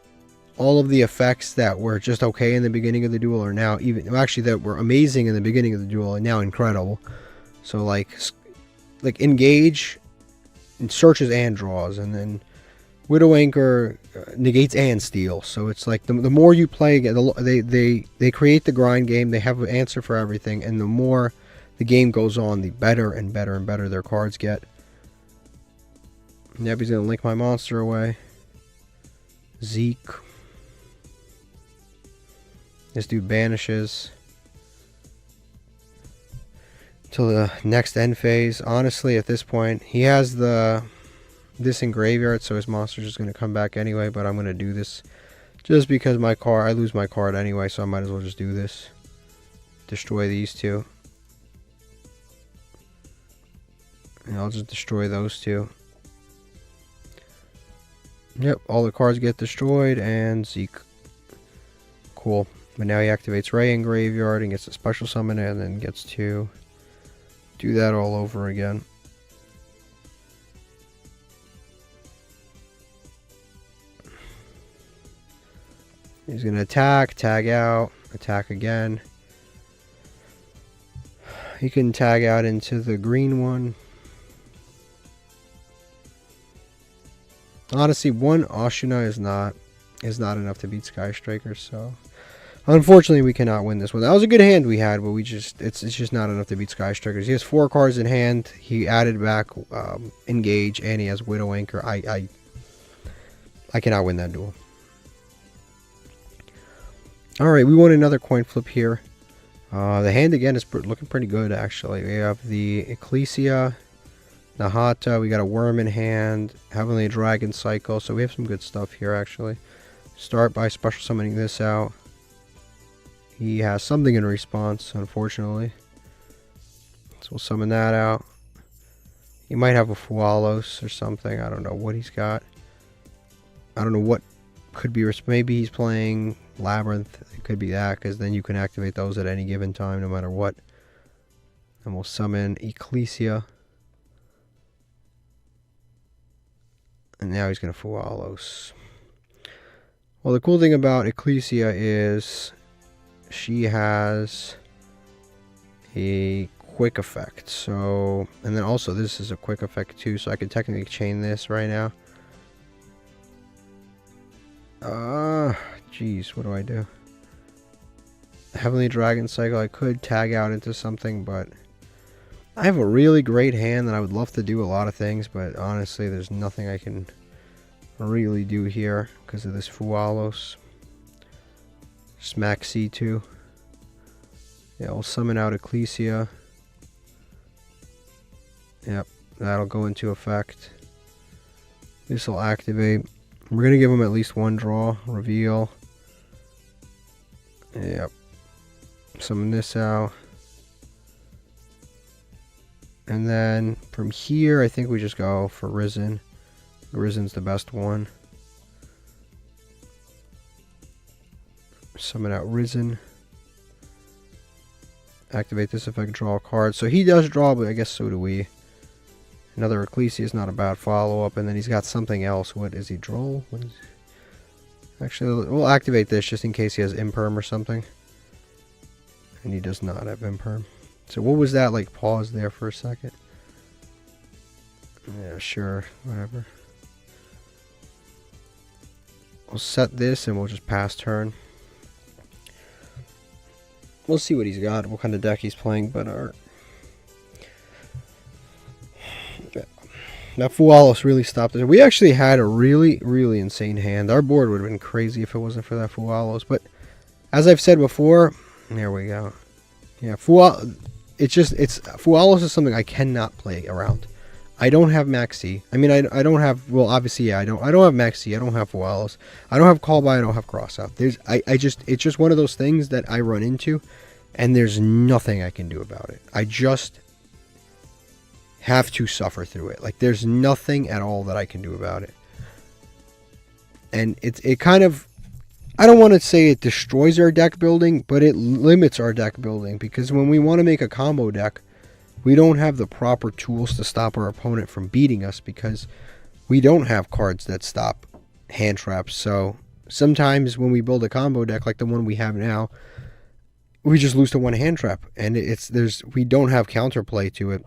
all of the effects that were just okay in the beginning of the duel are now even, actually that were amazing in the beginning of the duel are now incredible. So like engage, and searches and draws, and then Widow Anchor negates and steals. So it's like the more you play, they create the grind game. They have an answer for everything, and the more the game goes on, the better and better and better their cards get. Yep, he's gonna link my monster away. Zeke. This dude banishes till the next end phase. Honestly, at this point, he has this in graveyard, so his monster's just going to come back anyway, but I'm going to do this just because I lose my card anyway, so I might as well just do this. Destroy these two. And I'll just destroy those two. Yep, all the cards get destroyed, and Zeke. Cool. But now he activates Ray in graveyard and gets a special summon, and then gets to do that all over again. He's going to attack, tag out, attack again. He can tag out into the green one. Honestly, one Ashuna is not enough to beat Sky Strikers, so unfortunately we cannot win this one. That was a good hand we had, but it's just not enough to beat Sky Strikers. He has 4 cards in hand. He added back Engage, and he has Widow Anchor. I cannot win that duel. Alright, we won another coin flip here. The hand again is looking pretty good, actually. We have the Ecclesia, Nahata, we got a Worm in hand, Heavenly Dragon Cycle, so we have some good stuff here, actually. Start by special summoning this out. He has something in response, unfortunately. So we'll summon that out. He might have a Fualos or something, I don't know what he's got. I don't know what could be, maybe he's playing Labyrinth. It could be that, because then you can activate those at any given time, no matter what. And we'll summon Ecclesia. And now he's going to Fualos. Well, the cool thing about Ecclesia is she has a quick effect. So, and then also this is a quick effect too, so I could technically chain this right now. Jeez, what do I do? Heavenly Dragon Cycle, I could tag out into something, but I have a really great hand that I would love to do a lot of things, but honestly, there's nothing I can really do here because of this Fualos. Smack C2. Yeah, we'll summon out Ecclesia. Yep, that'll go into effect. This will activate. We're going to give him at least one draw. Reveal. Yep. Summon this out. And then from here, I think we just go for Risen. Risen's the best one. Summon out Risen. Activate this effect, draw a card. So he does draw, but I guess so do we. Another Ecclesia is not a bad follow-up. And then he's got something else. What is he, Droll? What is... Actually, we'll activate this just in case he has Imperm or something. And he does not have Imperm. So what was that, like, pause there for a second? Yeah, sure, whatever. We'll set this and we'll just pass turn. We'll see what he's got, what kind of deck he's playing, but that Fualos really stopped it. We actually had a really, really insane hand. Our board would have been crazy if it wasn't for that Fualos, but as I've said before, there we go. Yeah, Fualos is something I cannot play around. I don't have Maxi. I mean, I don't have, well, obviously, yeah, I don't have Maxi. I don't have Fualos. I don't have Call By. I don't have Crossout. It's just one of those things that I run into, and there's nothing I can do about it. I just have to suffer through it. Like, there's nothing at all that I can do about it. And it kind of, I don't want to say it destroys our deck building, but it limits our deck building, because when we want to make a combo deck, we don't have the proper tools to stop our opponent from beating us, because we don't have cards that stop hand traps. So sometimes when we build a combo deck like the one we have now, we just lose to one hand trap, and we don't have counterplay to it.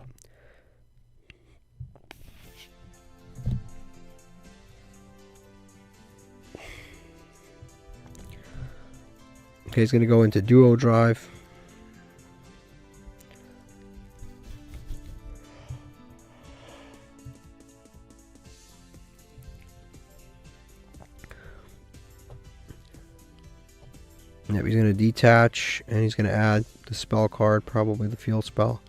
Okay, he's going to go into Duo Drive. Yep, he's going to detach, and he's going to add the spell card, probably the field spell.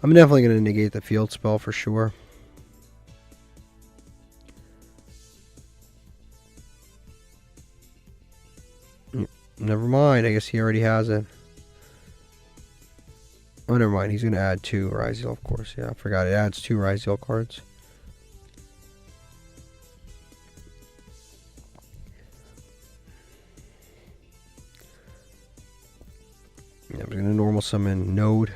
I'm definitely going to negate the field spell for sure. Never mind, I guess he already has it. Oh, never mind, he's going to add 2 Ryziel, of course. Yeah, I forgot, it adds 2 Ryziel cards. Yeah, we're going to normal summon Node.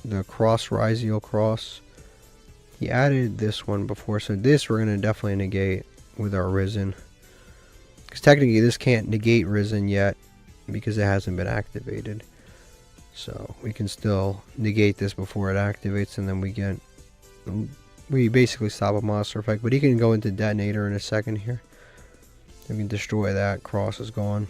The cross Ryziel cross. He added this one before, so this we're going to definitely negate with our Risen. Because technically this can't negate Risen yet because it hasn't been activated. So we can still negate this before it activates, and then we basically stop a monster effect. But he can go into Detonator in a second here. We can destroy that. Cross is gone.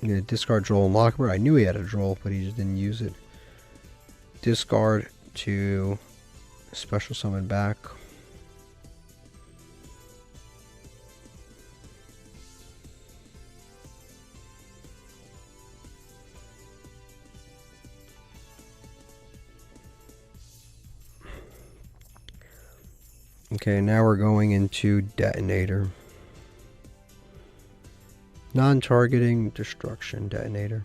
I'm going to discard Droll and Lockbird. I knew he had a Droll, but he just didn't use it. Discard to special summon back. Okay, now we're going into Detonator. Non-targeting destruction detonator.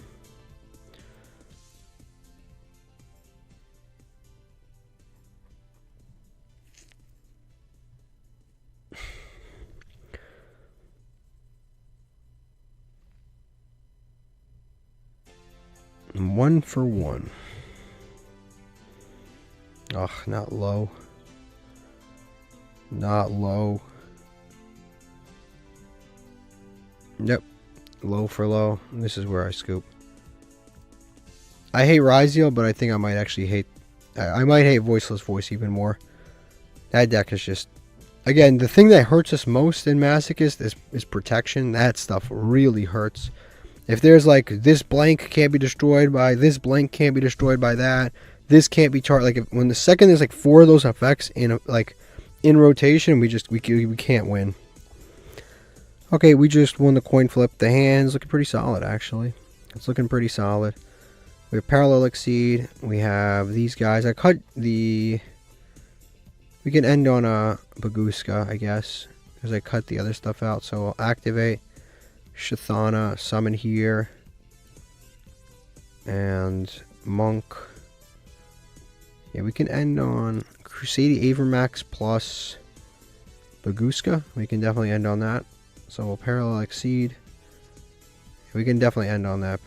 1 for 1. Ugh, not low. Not low. Yep. Low for low. This is where I scoop. I hate Ryziel, but I think I might actually hate... I might hate Voiceless Voice even more. That deck is just... Again, the thing that hurts us most in Masochist is protection. That stuff really hurts. If there's like, this blank can't be destroyed by, this blank can't be destroyed by that, this can't be charged. Like, when the second there's like 4 of those effects in rotation, we can't win. Okay, we just won the coin flip. The hand's looking pretty solid, actually. It's looking pretty solid. We have Parallel Exceed. We have these guys. I cut the... We can end on a Baguska, I guess, because I cut the other stuff out. So I'll activate Shathana, summon here, and Monk. Yeah, we can end on Crusader Avermax plus Baguska. We can definitely end on that. So we'll Parallel Exceed. We can definitely end on that.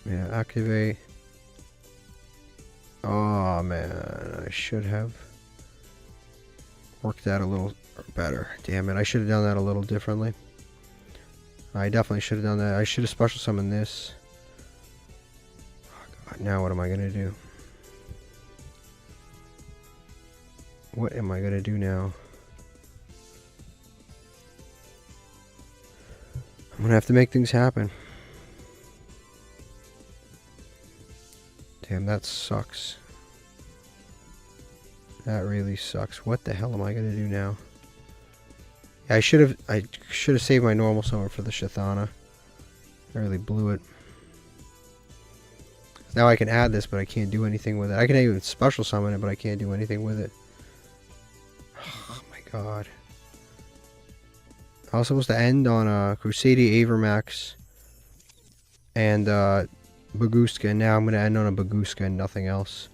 Yeah, activate. Oh man, I should have worked that a little better. Damn it, I should have done that a little differently. I definitely should have done that. I should have special summoned this. Oh God, now what am I going to do? What am I going to do now? I'm going to have to make things happen. Damn, that sucks. That really sucks. What the hell am I gonna do now? Yeah, I should have saved my normal summon for the Shathana. I really blew it. Now I can add this, but I can't do anything with it. I can even special summon it, but I can't do anything with it. Oh my God. I was supposed to end on a Crusader Avermax and Baguska, and now I'm going to end on a Baguska and nothing else.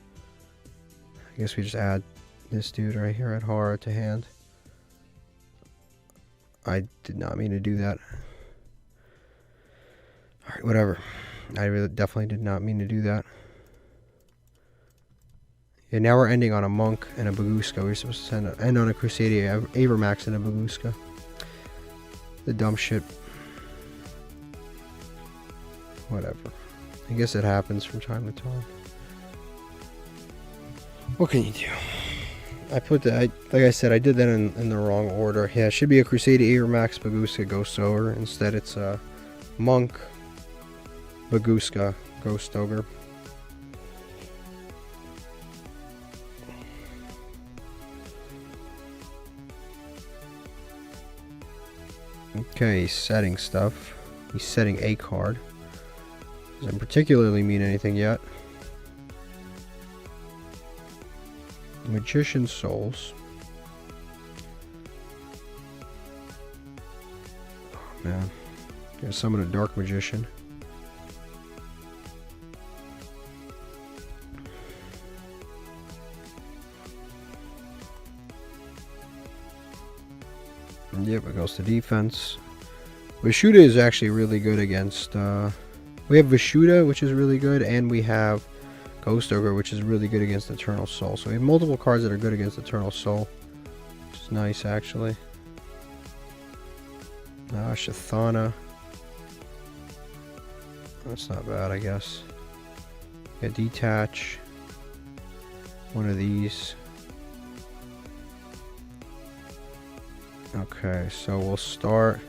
I guess we just add this dude right here at horror to hand. I did not mean to do that. Alright, whatever. I really definitely did not mean to do that. Yeah, now we're ending on a Monk and a Baguska. We were supposed to end on a Crusader Avermax and a Baguska. The dumb shit. Whatever. I guess it happens from time to time. What can you do? I put that, like I said, I did that in the wrong order. Yeah, it should be a Crusader Avermax Baguska Ghost Ogre. Instead, it's a Monk Baguska Ghost Ogre. Okay, he's setting stuff. He's setting a card. Doesn't particularly mean anything yet. Magician Souls. Oh man. Gonna summon a Dark Magician. Yep, it goes to defense. Vishuda is actually really good against... we have Vishuda, which is really good, and we have Ghost Ogre, which is really good against Eternal Soul. So we have multiple cards that are good against Eternal Soul, which is nice, actually. Shathana. That's not bad, I guess. Yeah, detach. One of these. Okay, so we'll start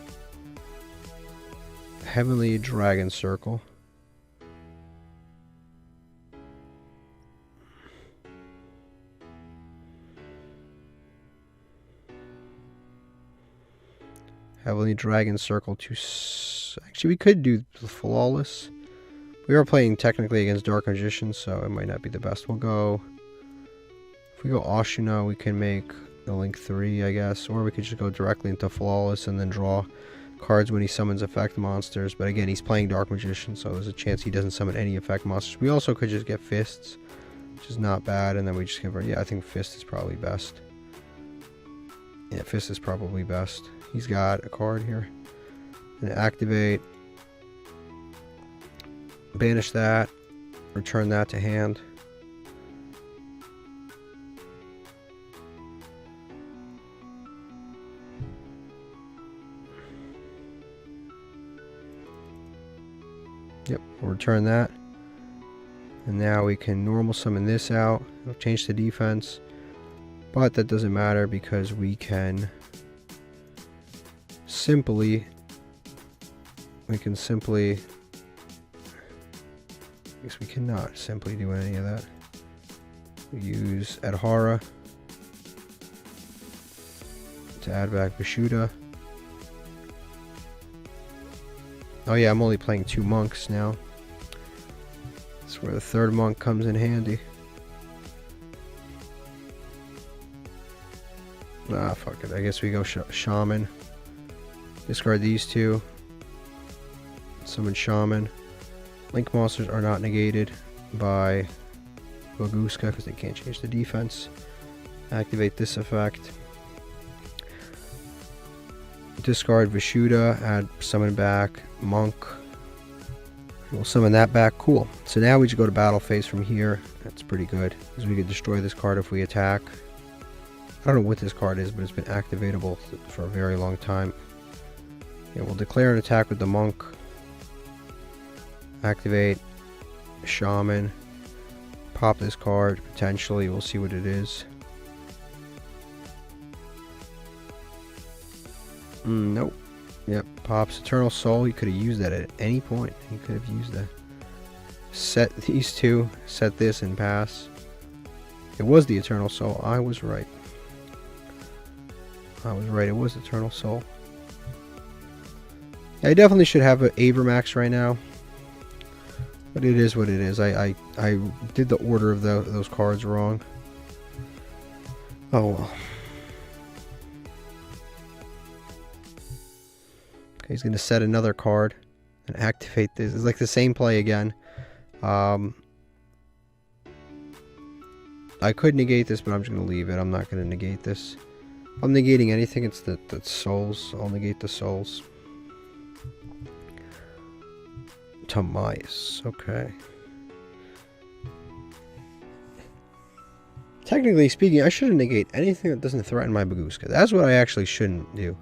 Heavenly Dragon Circle. Heavenly Dragon Circle to... Actually, we could do Flawless. We are playing technically against Dark Magicians, so it might not be the best. We'll go... If we go Ashuna, we can make the Link 3, I guess. Or we could just go directly into Flawless and then draw cards when he summons effect monsters. But again, he's playing Dark Magician, so there's a chance he doesn't summon any effect monsters. We also could just get Fists, which is not bad. And then we just give her... Yeah, I think Fist is probably best. Yeah, Fist is probably best. He's got a card here. And activate. Banish that. Return that to hand. Yep, we'll return that. And now we can normal summon this out. It'll change the defense. But that doesn't matter because we can simply... I guess we cannot simply do any of that. We use Adhara to add back Vishuddha. Oh yeah, I'm only playing 2 monks now. That's where the 3rd monk comes in handy. Ah, fuck it. I guess we go Shaman. Discard these 2. Summon Shaman. Link monsters are not negated by Baguska because they can't change the defense. Activate this effect. Discard Vishuddha, add summon back Monk. We'll summon that back. Cool. So now we just go to battle phase from here. That's pretty good because we can destroy this card if we attack. I don't know what this card is, but it's been activatable for a very long time. Yeah, we'll declare an attack with the Monk. Activate Shaman. Pop this card. Potentially, we'll see what it is. Nope. Yep. Pops Eternal Soul. You could have used that at any point. You could have used that. Set these 2. Set this and pass. It was the Eternal Soul. I was right. It was Eternal Soul. I definitely should have an Abramax right now. But it is what it is. I did the order of those cards wrong. Oh well. Okay, he's going to set another card and activate this. It's like the same play again. I could negate this, but I'm just going to leave it. I'm not going to negate this. If I'm negating anything, it's the souls. I'll negate the souls. Tamais. Okay. Technically speaking, I shouldn't negate anything that doesn't threaten my Baguska. That's what I actually shouldn't do.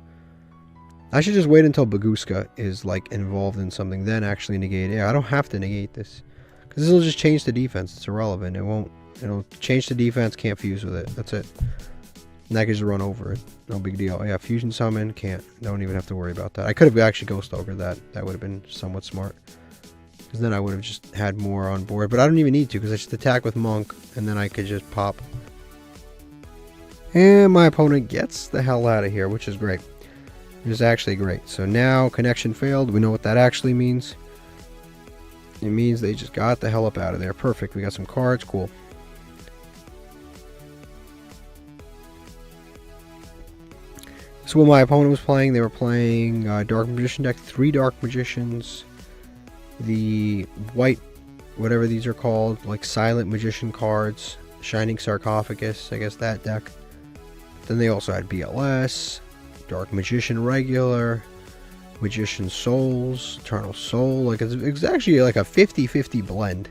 I should just wait until Baguska is like involved in something, then actually negate it. Yeah, I don't have to negate this. Because this will just change the defense. It's irrelevant. It'll change the defense, can't fuse with it. That's it. And I can just run over it. No big deal. Yeah, fusion summon, can't. Don't even have to worry about that. I could have actually Ghost Ogre that. That would have been somewhat smart. Because then I would have just had more on board. But I don't even need to, because I just attack with Monk, and then I could just pop. And my opponent gets the hell out of here, which is great. Which is actually great. So now, connection failed. We know what that actually means. It means they just got the hell up out of there. Perfect. We got some cards. Cool. So what my opponent was playing, they were playing Dark Magician deck. 3 Dark Magicians. The white, whatever these are called, like Silent Magician cards. Shining Sarcophagus, I guess that deck. Then they also had BLS, Dark Magician Regular, Magician Souls, Eternal Soul. Like it's actually like a 50-50 blend.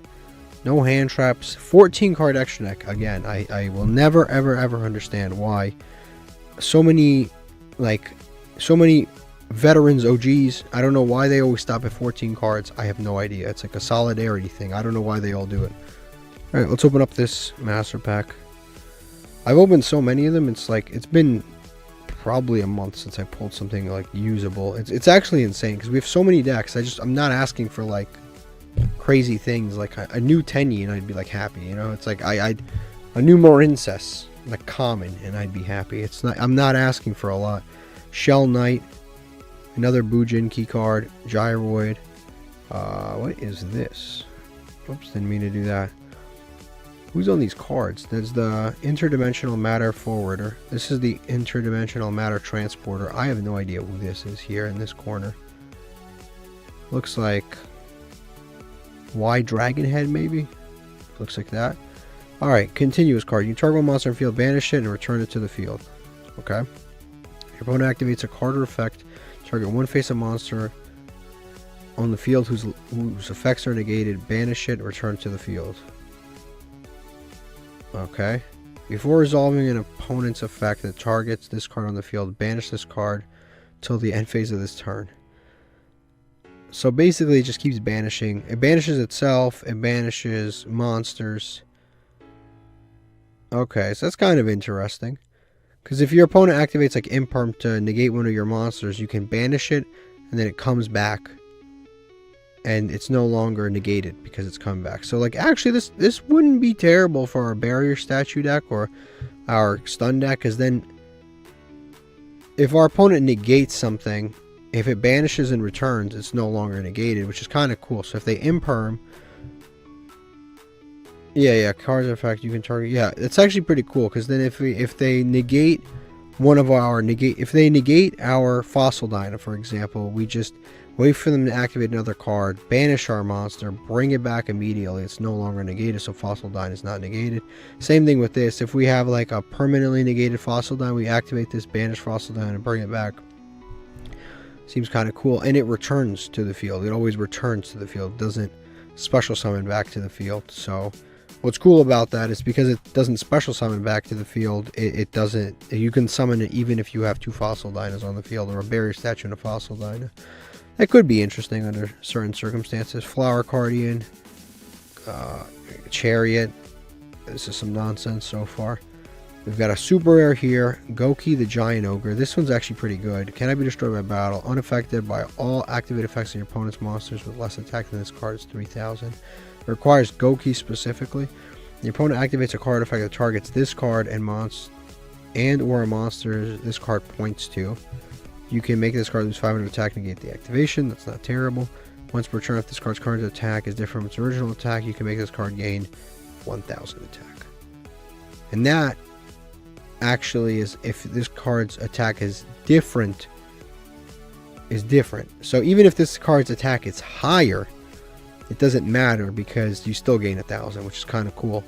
No hand traps. 14 card extra deck. Again, I will never ever understand why so many veterans OGs. I don't know why they always stop at 14 cards. I have no idea. It's like a solidarity thing. I don't know why they all do it. Alright, let's open up this master pack. I've opened so many of them, it's like, it's been probably a month since I pulled something like usable. It's actually insane, because we have so many decks. I'm not asking for like crazy things, like a new Tenyi and I'd be like happy, you know? It's like, a new Morincess, like common, and I'd be happy. I'm not asking for a lot. Shell Knight, another Bujin key card, Gyroid. What is this? Oops, didn't mean to do that. Who's on these cards? There's the Interdimensional Matter Forwarder. This is the Interdimensional Matter Transporter. I have no idea who this is here in this corner. Looks like Y Dragonhead, maybe? Looks like that. Alright, continuous card. You target one monster in the field, banish it, and return it to the field. Okay. Your opponent activates a card or effect. Target one face-up monster on the field whose effects are negated, banish it, return to the field. Okay. Before resolving an opponent's effect that targets this card on the field, banish this card till the end phase of this turn. So basically it just keeps banishing. It banishes itself, it banishes monsters. Okay, so that's kind of interesting. Because if your opponent activates like Imperm to negate one of your monsters, you can banish it, and then it comes back. And it's no longer negated because it's come back. So like actually this wouldn't be terrible for our barrier statue deck or our stun deck, because then if our opponent negates something, if it banishes and returns, it's no longer negated, which is kind of cool. So if they Imperm, yeah, cards effect you can target. Yeah, it's actually pretty cool, because then if they negate one of our if they negate our Fossil Dyna, for example, we just wait for them to activate another card, banish our monster, bring it back immediately. It's no longer negated, so Fossil Dyna is not negated. Same thing with this. If we have like a permanently negated Fossil Dyna, we activate this, banish Fossil Dyna, and bring it back. Seems kind of cool, and it returns to the field. It always returns to the field. It doesn't special summon back to the field. So what's cool about that is because it doesn't special summon back to the field, it doesn't. You can summon it even if you have 2 Fossil Dynas on the field, or a barrier statue and a Fossil Dyna. That could be interesting under certain circumstances. Flower Guardian, Chariot. This is some nonsense so far. We've got a super rare here, Goki the Giant Ogre. This one's actually pretty good. Cannot be destroyed by battle. Unaffected by all activated effects on your opponent's monsters with less attack than this card is 3,000. It requires Goki specifically. The opponent activates a card effect that targets this card and or a monster this card points to. You can make this card lose 500 attack and negate the activation. That's not terrible. Once per turn, if this card's current attack is different from its original attack, you can make this card gain 1,000 attack. And that actually is if this card's attack is different. So even if this card's attack is higher, it doesn't matter because you still gain 1,000, which is kind of cool.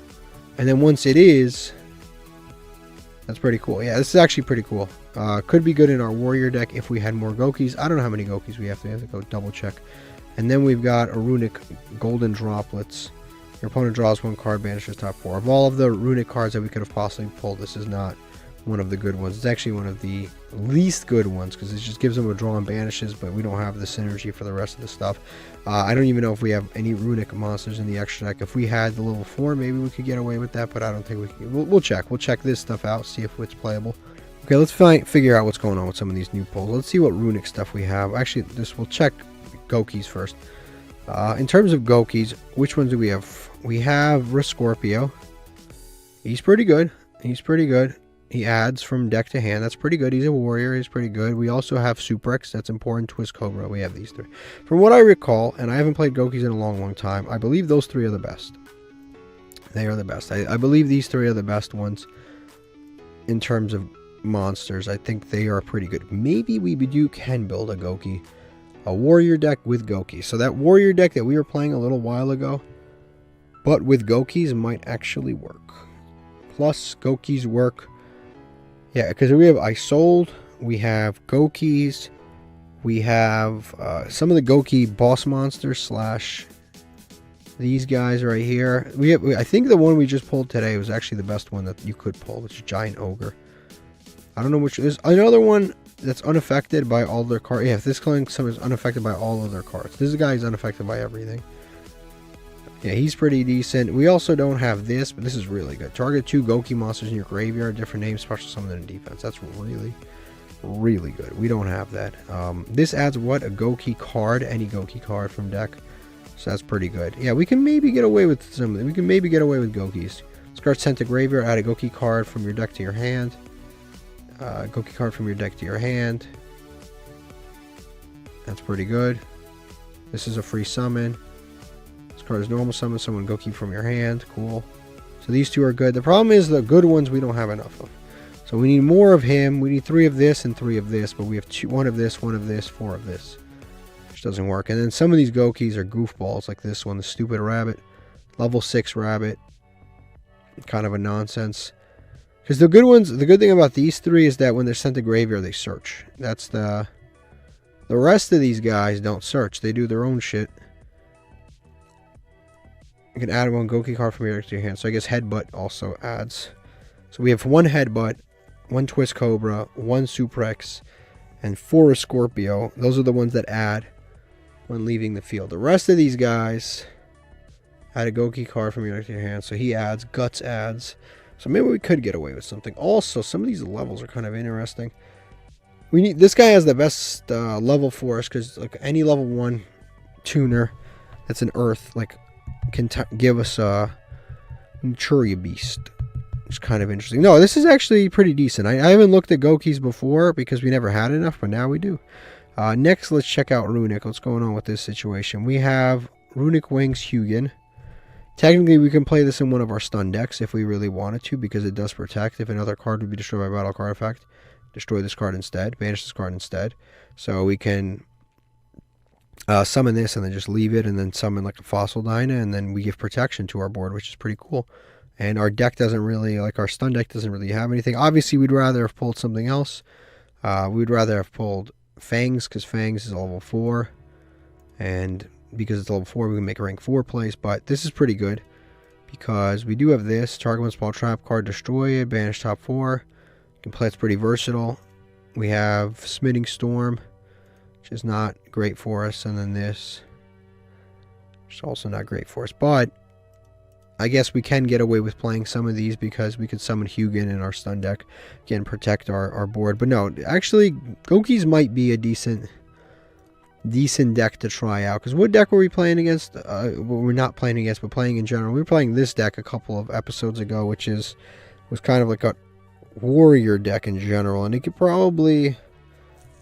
And then once it is, that's pretty cool. Yeah, this is actually pretty cool. Could be good in our warrior deck if we had more Gokis. I don't know how many Gokis we have to go double check. And then we've got a runic golden droplets. Your opponent draws 1 card, banishes top 4. Of all of the runic cards that we could have possibly pulled, this is not one of the good ones. It's actually one of the least good ones because it just gives them a draw and banishes, but we don't have the synergy for the rest of the stuff. I don't even know if we have any runic monsters in the extra deck. If we had the level 4, maybe we could get away with that, but I don't think we can. We'll check. We'll check this stuff out, see if it's playable. Okay, let's figure out what's going on with some of these new pulls. Let's see what runic stuff we have. Actually, we'll check Gokis first. In terms of Gokis, which ones do we have? We have Scorpio. He's pretty good. He adds from deck to hand. That's pretty good. He's a warrior. He's pretty good. We also have Suprex. That's important. Twist Cobra. We have these 3. From what I recall, and I haven't played Gokis in a long time, I believe those 3 are the best. They are the best. I believe these 3 are the best ones in terms of monsters. I think they are pretty good. Maybe we can build a Goki. A warrior deck with Goki. So that warrior deck that we were playing a little while ago, but with Gokis, might actually work. Plus, Gokis work. Yeah, because we have Isold, we have Gokis, we have some of the Goki boss monsters / these guys right here. I think the one we just pulled today was actually the best one that you could pull, which is Giant Ogre. I don't know which. There's another one that's unaffected by all their cards. Yeah, if this killing someone is unaffected by all of their cards. This guy is unaffected by everything. Yeah, he's pretty decent. We also don't have this, but this is really good. Target 2 Goki monsters in your graveyard, different names, special summon and defense. That's really good. We don't have that. This adds what? A Goki card, any Goki card from deck. So that's pretty good. Yeah, we can maybe get away with some. We can maybe get away with Gokis. Discard sent to graveyard, add a Goki card from your deck to your hand. Goki card from your deck to your hand. That's pretty good. This is a free summon. Card is normal summon someone Goki from your hand. Cool. So these 2 are good. The problem is the good ones we don't have enough of. So we need more of him. We need 3 of this and 3 of this, but we have 1 of this, 1 of this, 4 of this, which doesn't work. And then some of these Gokis are goofballs, like this one, the stupid rabbit, level 6 rabbit. Kind of a nonsense. Because the good thing about these 3 is that when they're sent to graveyard, they search. That's the The rest of these guys don't search. They do their own shit. You can add one Goki card from your deck to your hand. So I guess Headbutt also adds. So we have one Headbutt, one Twist Cobra, one Suprex, and 4 Scorpio. Those are the ones that add when leaving the field. The rest of these guys add a Goki card from your deck to your hand. So he adds. Guts adds. So maybe we could get away with something. Also, some of these levels are kind of interesting. We need this guy has the best level for us because like any level 1 tuner that's an Earth like can give us a Manchuria Beast. It's kind of interesting. No, this is actually pretty decent. I haven't looked at Gokis before because we never had enough, but now we do. Next, let's check out Runic. What's going on with this situation? We have Runic Wings Hugin. Technically, we can play this in one of our stun decks if we really wanted to because it does protect. If another card would be destroyed by battle card effect, destroy this card instead, banish this card instead. So we can summon this and then just leave it and then summon like a Fossil Dyna and then we give protection to our board, which is pretty cool. And our deck doesn't really, like our stun deck doesn't really have anything. Obviously, we'd rather have pulled something else. We'd rather have pulled Fangs because Fangs is level 4. And because it's level 4, we can make a rank 4 place. But this is pretty good because we do have this. Target one small trap card, destroy it, banish top 4. You can play it's pretty versatile. We have Smithing Storm, which is not great for us. And then this, which is also not great for us. But I guess we can get away with playing some of these because we could summon Hugin in our stun deck. Again, protect our board. But no, actually, Gokis might be a decent deck to try out. Because what deck were we playing against? Well, we're not playing against, but playing in general. We were playing this deck a couple of episodes ago, which was kind of like a warrior deck in general. And it could probably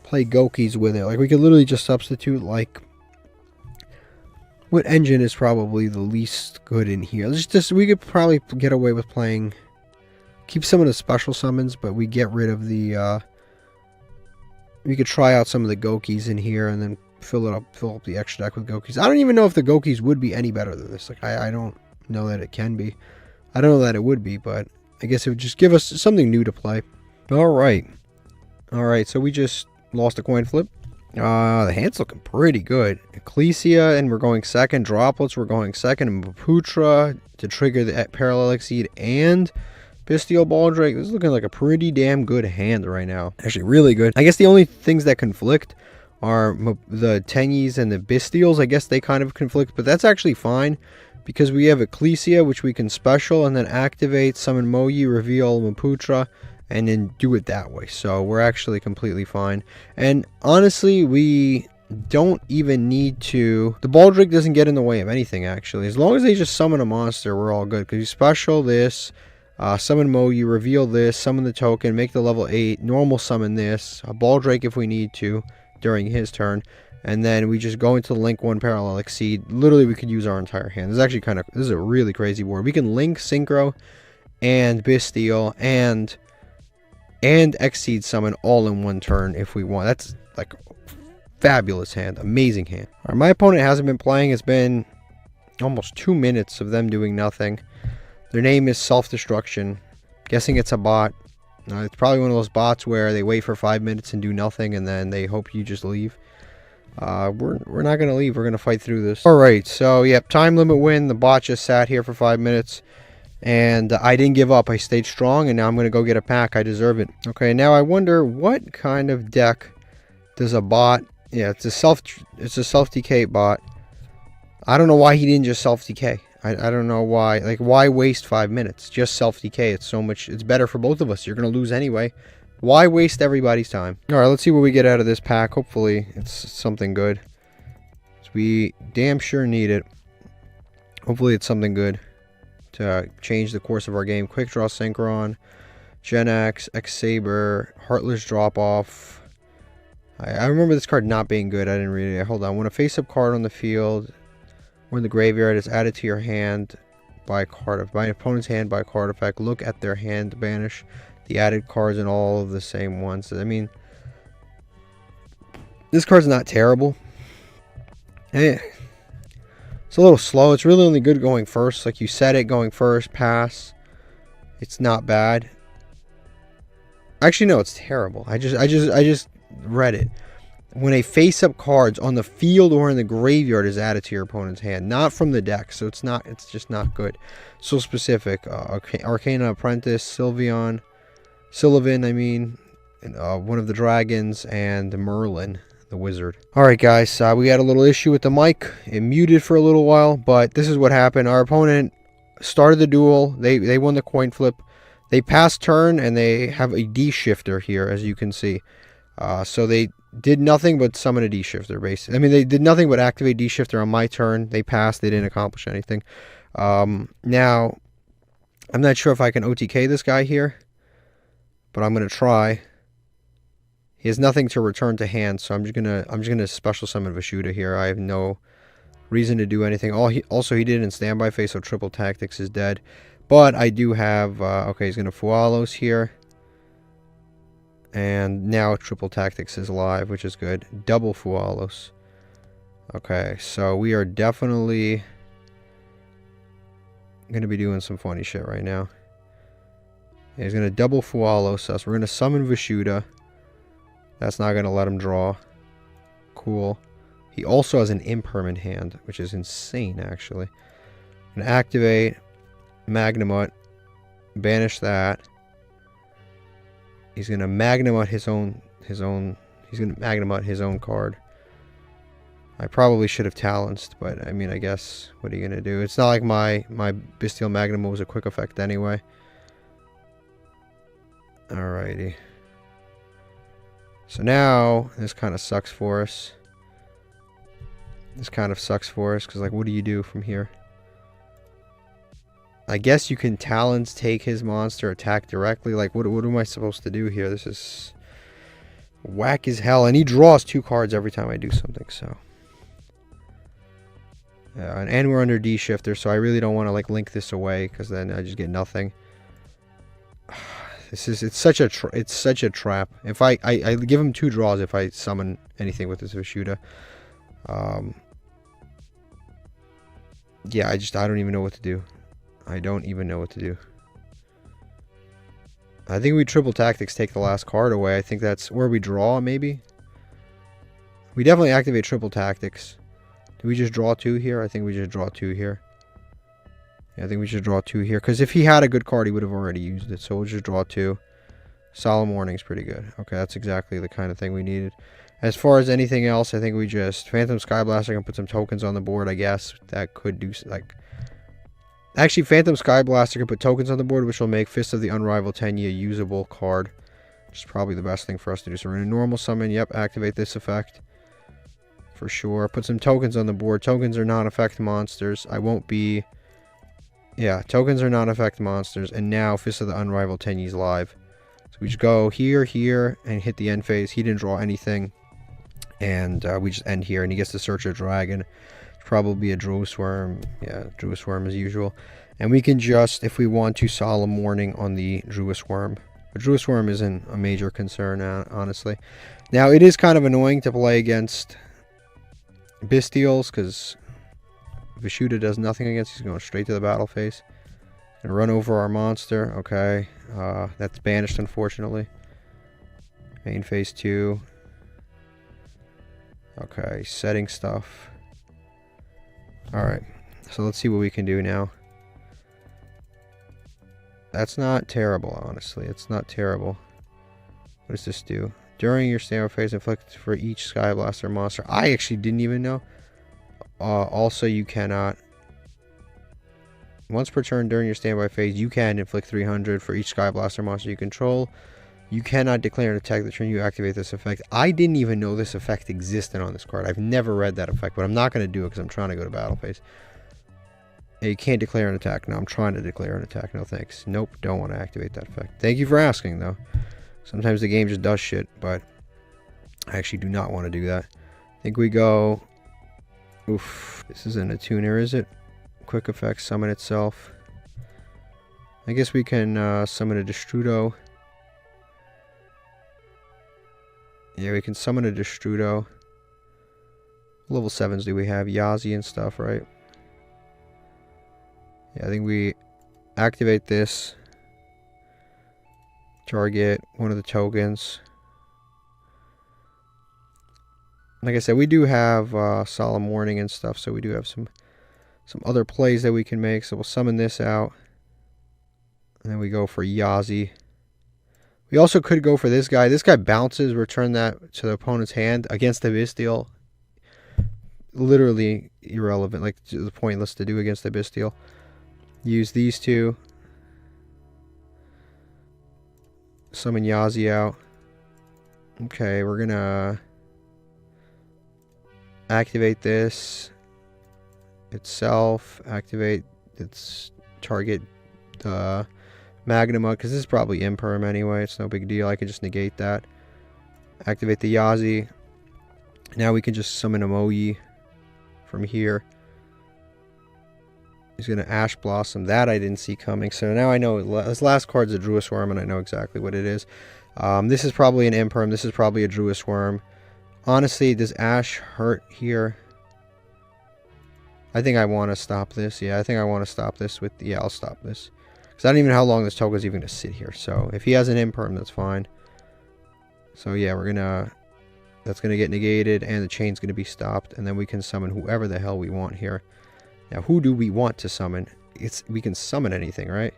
play Gokis with it. Like, we could literally just substitute, like, what engine is probably the least good in here? We could probably get away with playing, keep some of the special summons, but we get rid of the, we could try out some of the Gokis in here and then fill up the extra deck with Gokis. I don't even know if the Gokis would be any better than this. Like, I don't know that it can be. I don't know that it would be, but I guess it would just give us something new to play. Alright, so we just lost a coin flip. The hand's looking pretty good. Ecclesia, and we're going second. Droplets, we're going second. And Maputra to trigger the Parallel Exceed and Bestial Baldrake. This is looking like a pretty damn good hand right now. Actually, really good. I guess the only things that conflict are the Tenyis and the Bestials. I guess they kind of conflict, but that's actually fine because we have Ecclesia, which we can special and then activate, summon Moyi, reveal Maputra, and then do it that way. So we're actually completely fine. And honestly, we don't even need to... The Baldrake doesn't get in the way of anything, actually. As long as they just summon a monster, we're all good. Because you special this, summon Moyi, reveal this, summon the token, make the level 8, normal summon this, a Baldrake if we need to during his turn. And then we just go into the Link 1 Parallel Exceed. Literally, we could use our entire hand. This is actually this is a really crazy board. We can Link, Synchro, and Bestial, and Exceed summon all in one turn if we want. That's like a fabulous hand. Amazing hand. Alright, my opponent hasn't been playing. It's been almost 2 minutes of them doing nothing. Their name is Self-Destruction. Guessing it's a bot. It's probably one of those bots where they wait for 5 minutes and do nothing and then they hope you just leave. We're not going to leave. We're going to fight through this. Alright, so yep, time limit win. The bot just sat here for 5 minutes. And I didn't give up. I stayed strong, and now I'm going to go get a pack. I deserve it. Okay, now I wonder what kind of deck does a bot... Yeah, it's a self-decay bot. I don't know why he didn't just self-decay. I don't know why. Like, why waste 5 minutes? Just self-decay. It's so much... It's better for both of us. You're going to lose anyway. Why waste everybody's time? Alright, let's see what we get out of this pack. Hopefully, it's something good. We damn sure need it. Hopefully, it's something good to change the course of our game. Quick Draw Synchron, Gen X, X-Saber, Heartless Drop Off. I remember this card not being good. I didn't read it. Hold on. When a face-up card on the field or in the graveyard is added to your hand by an opponent's hand by a card effect, look at their hand to banish the added cards and all of the same ones. I mean, this card's not terrible. It's a little slow. It's really only good going first. Like you said it, going first, pass. It's not bad. Actually, no, it's terrible. I just read it. when a face-up cards on the field or in the graveyard is added to your opponent's hand, not from the deck. So it's just not good. So specific. Arcana Apprentice, Sylvan, I mean, one of the dragons, and Merlin, the wizard. Alright guys, we had a little issue with the mic. It muted for a little while, but this is what happened. Our opponent started the duel. They won the coin flip. They passed turn, and they have a D-shifter here, as you can see. So they did nothing but summon a D-shifter, basically. I mean, they did nothing but activate D-shifter on my turn. They passed. They didn't accomplish anything. Now, I'm not sure if I can OTK this guy here, but I'm going to try. He has nothing to return to hand, so I'm just gonna special summon Vishuda here. I have no reason to do anything. Also, he did it in standby phase, so triple tactics is dead. But I do have, okay, he's gonna Fualos here. And now triple tactics is live, which is good. Double Fualos. Okay, so we are definitely gonna be doing some funny shit right now. Yeah, he's gonna double Fualos us. We're gonna summon Vishuda. That's not going to let him draw. Cool. He also has an impermanent hand, which is insane, actually. I'm going to activate Magnamut. Banish that. He's going to Magnamut his own. He's going to Magnamut his own card. I probably should have Talanced, but I mean, I guess, what are you going to do? It's not like my Bestial Magnamut was a quick effect anyway. Alrighty. So now, this kind of sucks for us. This kind of sucks for us, because, like, what do you do from here? I guess you can Talons take his monster, attack directly. Like, what am I supposed to do here? This is whack as hell. And he draws 2 cards every time I do something, so. And we're under D-shifter, so I really don't want to, like, link this away, because then I just get nothing. It's such a trap. If I give him 2 draws if I summon anything with this Vishuda. Yeah, I don't even know what to do. I don't even know what to do. I think we triple tactics take the last card away. I think that's where we draw, maybe. We definitely activate triple tactics. Do we just draw 2 here? I think we just draw 2 here. Yeah, I think we should draw 2 here. Because if he had a good card, he would have already used it. So we'll just draw 2. Solemn Warning's pretty good. Okay, that's exactly the kind of thing we needed. As far as anything else, I think we just Phantom Skyblaster can put some tokens on the board, I guess. That could do, like... Actually, Phantom Skyblaster can put tokens on the board, which will make Fist of the Unrivaled Tenyi a usable card. Which is probably the best thing for us to do. So we're going to normal summon. Yep, activate this effect. For sure. Put some tokens on the board. Tokens are non-effect monsters. I won't be... Yeah, tokens are non-effect monsters, and now Fist of the Unrivaled Tenyi's live. So we just go here, here, and hit the end phase. He didn't draw anything, and we just end here, and he gets to search a dragon. Probably a Druid Worm. Yeah, Druid Worm as usual. And we can just, if we want to, Solemn Warning on the Druid Worm. But Druid Worm isn't a major concern, honestly. Now, it is kind of annoying to play against Bestials, because Vishuda does nothing against. He's going straight to the battle phase. And run over our monster. Okay. That's banished, unfortunately. Main phase 2. Okay. Setting stuff. Alright. So let's see what we can do now. That's not terrible, honestly. It's not terrible. What does this do? During your standby phase, inflict for each Skyblaster monster. I actually didn't even know. Also, you cannot... Once per turn during your standby phase, you can inflict 300 for each Skyblaster monster you control. You cannot declare an attack the turn you activate this effect. I didn't even know this effect existed on this card. I've never read that effect, but I'm not going to do it because I'm trying to go to battle phase. You can't declare an attack. No, I'm trying to declare an attack. No, thanks. Nope, don't want to activate that effect. Thank you for asking, though. Sometimes the game just does shit, but I actually do not want to do that. I think we go... Oof. This isn't a tuner, is it? Quick effect, summon itself. I guess we can summon a Destrudo. Yeah, we can summon a Destrudo. Level 7s do we have? Yazi and stuff, right? Yeah, I think we activate this. Target one of the tokens. Like I said, we do have Solemn Warning and stuff, so we do have some other plays that we can make. So we'll summon this out. And then we go for Yazi. We also could go for this guy. This guy bounces, return that to the opponent's hand against the Bestial. Literally irrelevant, like pointless to do against the Bestial. Use these two. Summon Yazi out. Okay, we're gonna activate this itself. Activate its target Magnum, because this is probably Imperm anyway. It's no big deal. I can just negate that. Activate the Yazi. Now we can just summon a Moyi from here. He's going to Ash Blossom. That I didn't see coming. So now I know this last card's a Druid Worm, and I know exactly what it is. This is probably an Imperm. This is probably a Druid Worm. Honestly, does Ash hurt here? I think I want to stop this. Yeah, I think I want to stop this with... Yeah, I'll stop this. Because I don't even know how long this token is even going to sit here. So if he has an Imperm, that's fine. So yeah, we're going to... That's going to get negated, and the chain's going to be stopped. And then we can summon whoever the hell we want here. Now, who do we want to summon? We can summon anything, right?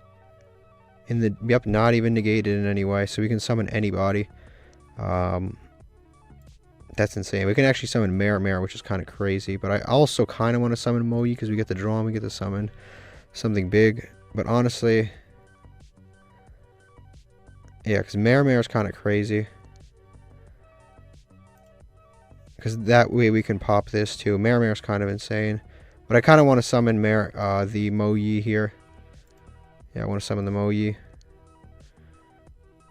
Yep, not even negated in any way. So we can summon anybody. That's insane. We can actually summon Mare, which is kind of crazy. But I also kind of want to summon Moyi because we get to draw and we get to summon something big. But honestly, yeah, because Mare is kind of crazy. Because that way we can pop this too. Mare is kind of insane. But I kind of want to summon the Moyi here. Yeah, I want to summon the Moyi.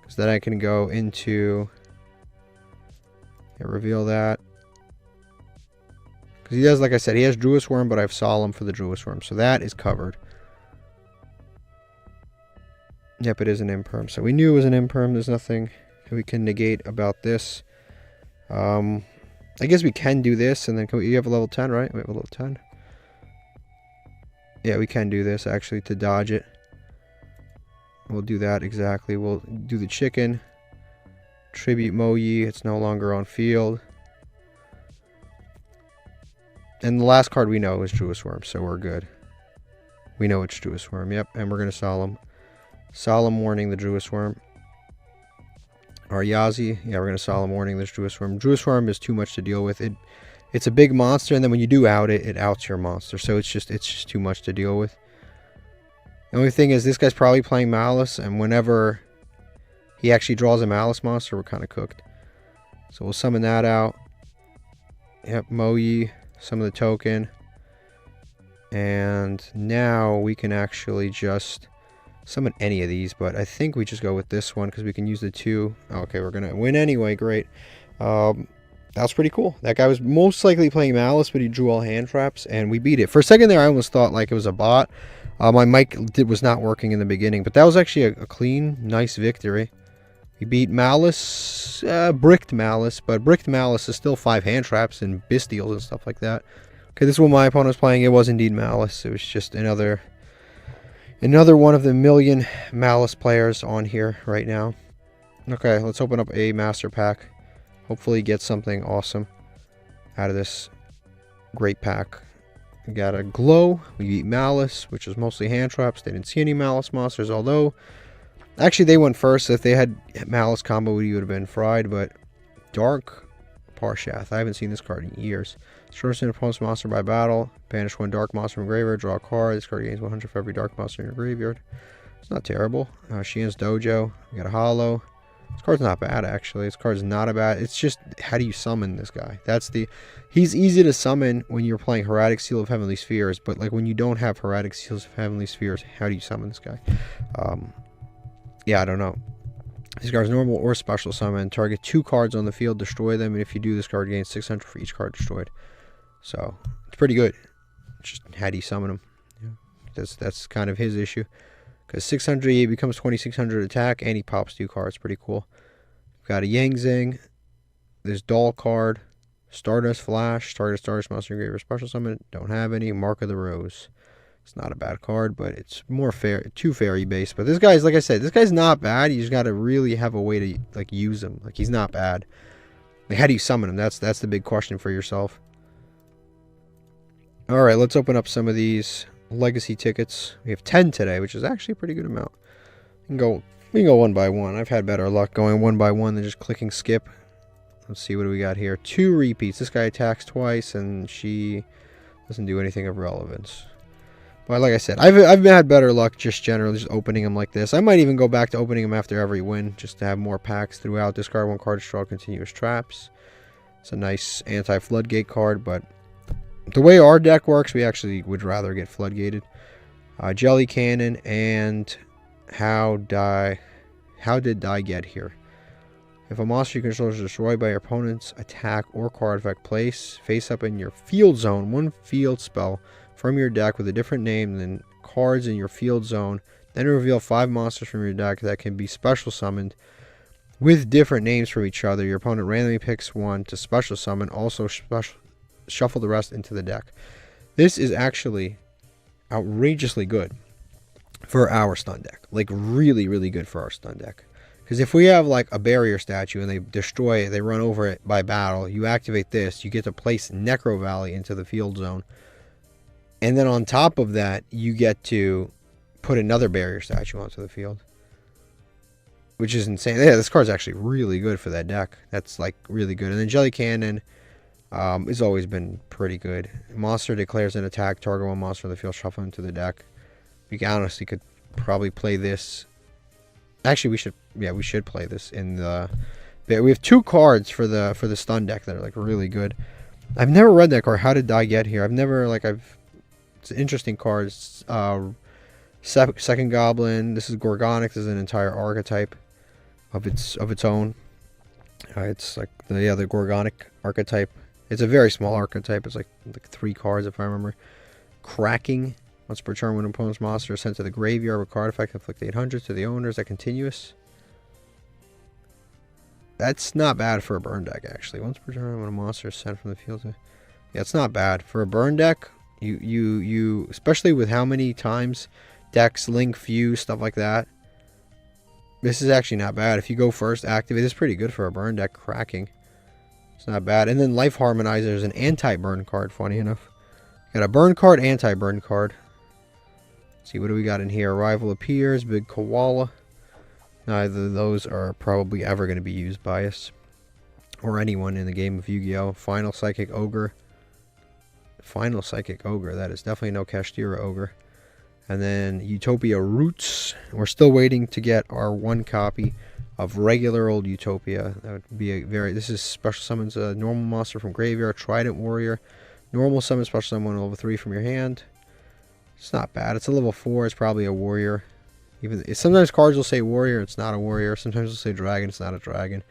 Because then I can go into... Yeah, reveal that. Because he does, like I said, he has Druid Worm, but I have Solemn for the Druid Worm. So that is covered. Yep, it is an Imperm. So we knew it was an Imperm. There's nothing we can negate about this. I guess we can do this, and then you have a level 10, right? We have a level 10. Yeah, we can do this, actually, to dodge it. We'll do that, exactly. We'll do the chicken. Tribute Moyi. It's no longer on field. And the last card we know is Druid Worm, so we're good. We know it's Druid Worm, yep. And we're going to Solemn Warning the Druid Worm. Our Yazi. Yeah, we're going to Solemn Warning this Druid Worm. Druid Worm is too much to deal with. It's a big monster, and then when you do out it outs your monster. So it's just too much to deal with. The only thing is this guy's probably playing Malice, and whenever he actually draws a Malice monster, we're kind of cooked. So we'll summon that out. Yep, Moyi, summon the token. And now we can actually just summon any of these, but I think we just go with this one because we can use the two. Okay, we're going to win anyway. Great. That was pretty cool. That guy was most likely playing Malice, but he drew all hand traps, and we beat it. For a second there, I almost thought like it was a bot. My mic was not working in the beginning, but that was actually a clean, nice victory. We beat Malice, Bricked Malice, but Bricked Malice is still 5 hand traps and Bestials and stuff like that. Okay, this is what my opponent was playing. It was indeed Malice. It was just another one of the million Malice players on here right now. Okay, let's open up a Master Pack. Hopefully get something awesome out of this great pack. We got a Glow. We beat Malice, which is mostly hand traps. They didn't see any Malice monsters, although actually they went first. If they had Malice combo, we would have been fried. But Dark Parshath. I haven't seen this card in years. Destroys an opponent's monster by battle. Banish 1 dark monster from graveyard. Draw a card. This card gains 100 for every dark monster in your graveyard. It's not terrible. Shien's Dojo. We got a Hollow. This card's not bad, actually. This card's not a bad. It's just, how do you summon this guy? He's easy to summon when you're playing Heraldic Seal of Heavenly Spheres, but like when you don't have Heraldic Seals of Heavenly Spheres, how do you summon this guy? Yeah, I don't know. This card's normal or special summon. Target 2 cards on the field, destroy them, and if you do, this card gains 600 for each card destroyed. So, it's pretty good. It's just, how do you summon him? Yeah. That's kind of his issue. Because 600, he becomes 2600 attack, and he pops 2 cards. Pretty cool. We've got a Yang Zing. This Doll card. Stardust Flash. Target Stardust monster in graveyard special summon. Don't have any. Mark of the Rose. It's not a bad card, but it's more too fairy based. But this guy's, like I said, this guy's not bad. You just got to really have a way to like use him. Like, he's not bad. Like, how do you summon them? That's the big question for yourself. Alright, let's open up some of these legacy tickets. We have 10 today, which is actually a pretty good amount. We can go one by one. I've had better luck going one by one than just clicking skip. Let's see, what do we got here? 2 repeats. This guy attacks twice, and she doesn't do anything of relevance. But like I said, I've had better luck just generally just opening them like this. I might even go back to opening them after every win, just to have more packs throughout. Discard 1 card to draw continuous traps. It's a nice anti-floodgate card, but the way our deck works, we actually would rather get floodgated. Jelly Cannon and how did die get here? If a monster you control is destroyed by your opponent's attack or card effect, place face up in your field zone 1 field spell from your deck with a different name than cards in your field zone. Then reveal 5 monsters from your deck that can be special summoned with different names from each other. Your opponent randomly picks 1 to special summon. Also shuffle the rest into the deck. This is actually outrageously good for our stun deck. Like, really, really good for our stun deck. Because if we have like a barrier statue and they destroy it, they run over it by battle, you activate this, you get to place Necro Valley into the field zone. And then on top of that, you get to put another barrier statue onto the field. Which is insane. Yeah, this card's actually really good for that deck. That's like really good. And then Jelly Cannon has always been pretty good. Monster declares an attack, target 1 monster in the field, shuffle into the deck. We honestly could probably play this. Actually, we should play this in the. We have 2 cards for the stun deck that are like really good. I've never read that card. How did Die Get Here? It's an interesting card. It's, Second Goblin. This is Gorgonic. This is an entire archetype of its own. It's like the other Gorgonic archetype. It's a very small archetype. It's like 3 cards if I remember. Cracking. Once per turn, when an opponent's monster is sent to the graveyard with card effect, inflict 800 to the owner. Is that continuous? That's not bad for a burn deck, actually. Once per turn, when a monster is sent from the field. Yeah, it's not bad for a burn deck. You especially with how many times decks link, fuse, stuff like that. This is actually not bad. If you go first, activate. It's pretty good for a burn deck. Cracking. It's not bad. And then Life Harmonizer is an anti-burn card. Funny enough, got a burn card, anti-burn card. Let's see, what do we got in here? Rival Appears, Big Koala. Neither of those are probably ever going to be used by us or anyone in the game of Yu-Gi-Oh! Final Psychic Ogre. Final Psychic Ogre. That is definitely no Kashtira Ogre. And then Utopia Roots. We're still waiting to get our 1 copy of regular old Utopia. That would be a very. This is special summons a normal monster from graveyard. Trident Warrior. Normal summon special summon level 3 from your hand. It's not bad. It's a level 4. It's probably a warrior. Even sometimes cards will say warrior. It's not a warrior. Sometimes they'll say dragon. It's not a dragon.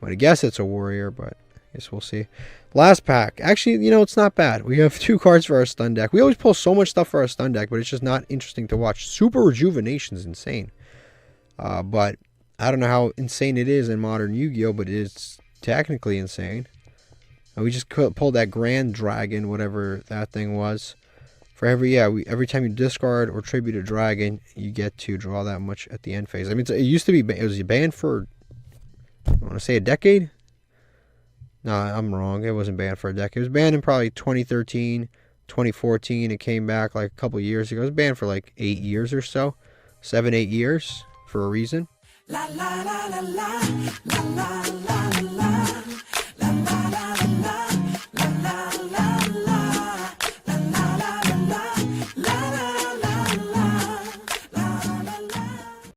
I'm gonna guess it's a warrior, but I guess we'll see. Last pack. Actually, it's not bad. We have 2 cards for our stun deck. We always pull so much stuff for our stun deck, but it's just not interesting to watch. Super Rejuvenation is insane. But I don't know how insane it is in modern Yu-Gi-Oh, but it is technically insane. We just pulled that Grand Dragon, whatever that thing was. For every time you discard or tribute a dragon, you get to draw that much at the end phase. I mean, it used to be, it was banned for, I want to say a decade? No, I'm wrong. It wasn't banned for a decade. It was banned in probably 2013, 2014. It came back like a couple years ago. It was banned for like 8 years or so. 7, 8 years for a reason. La la la la la la la la la.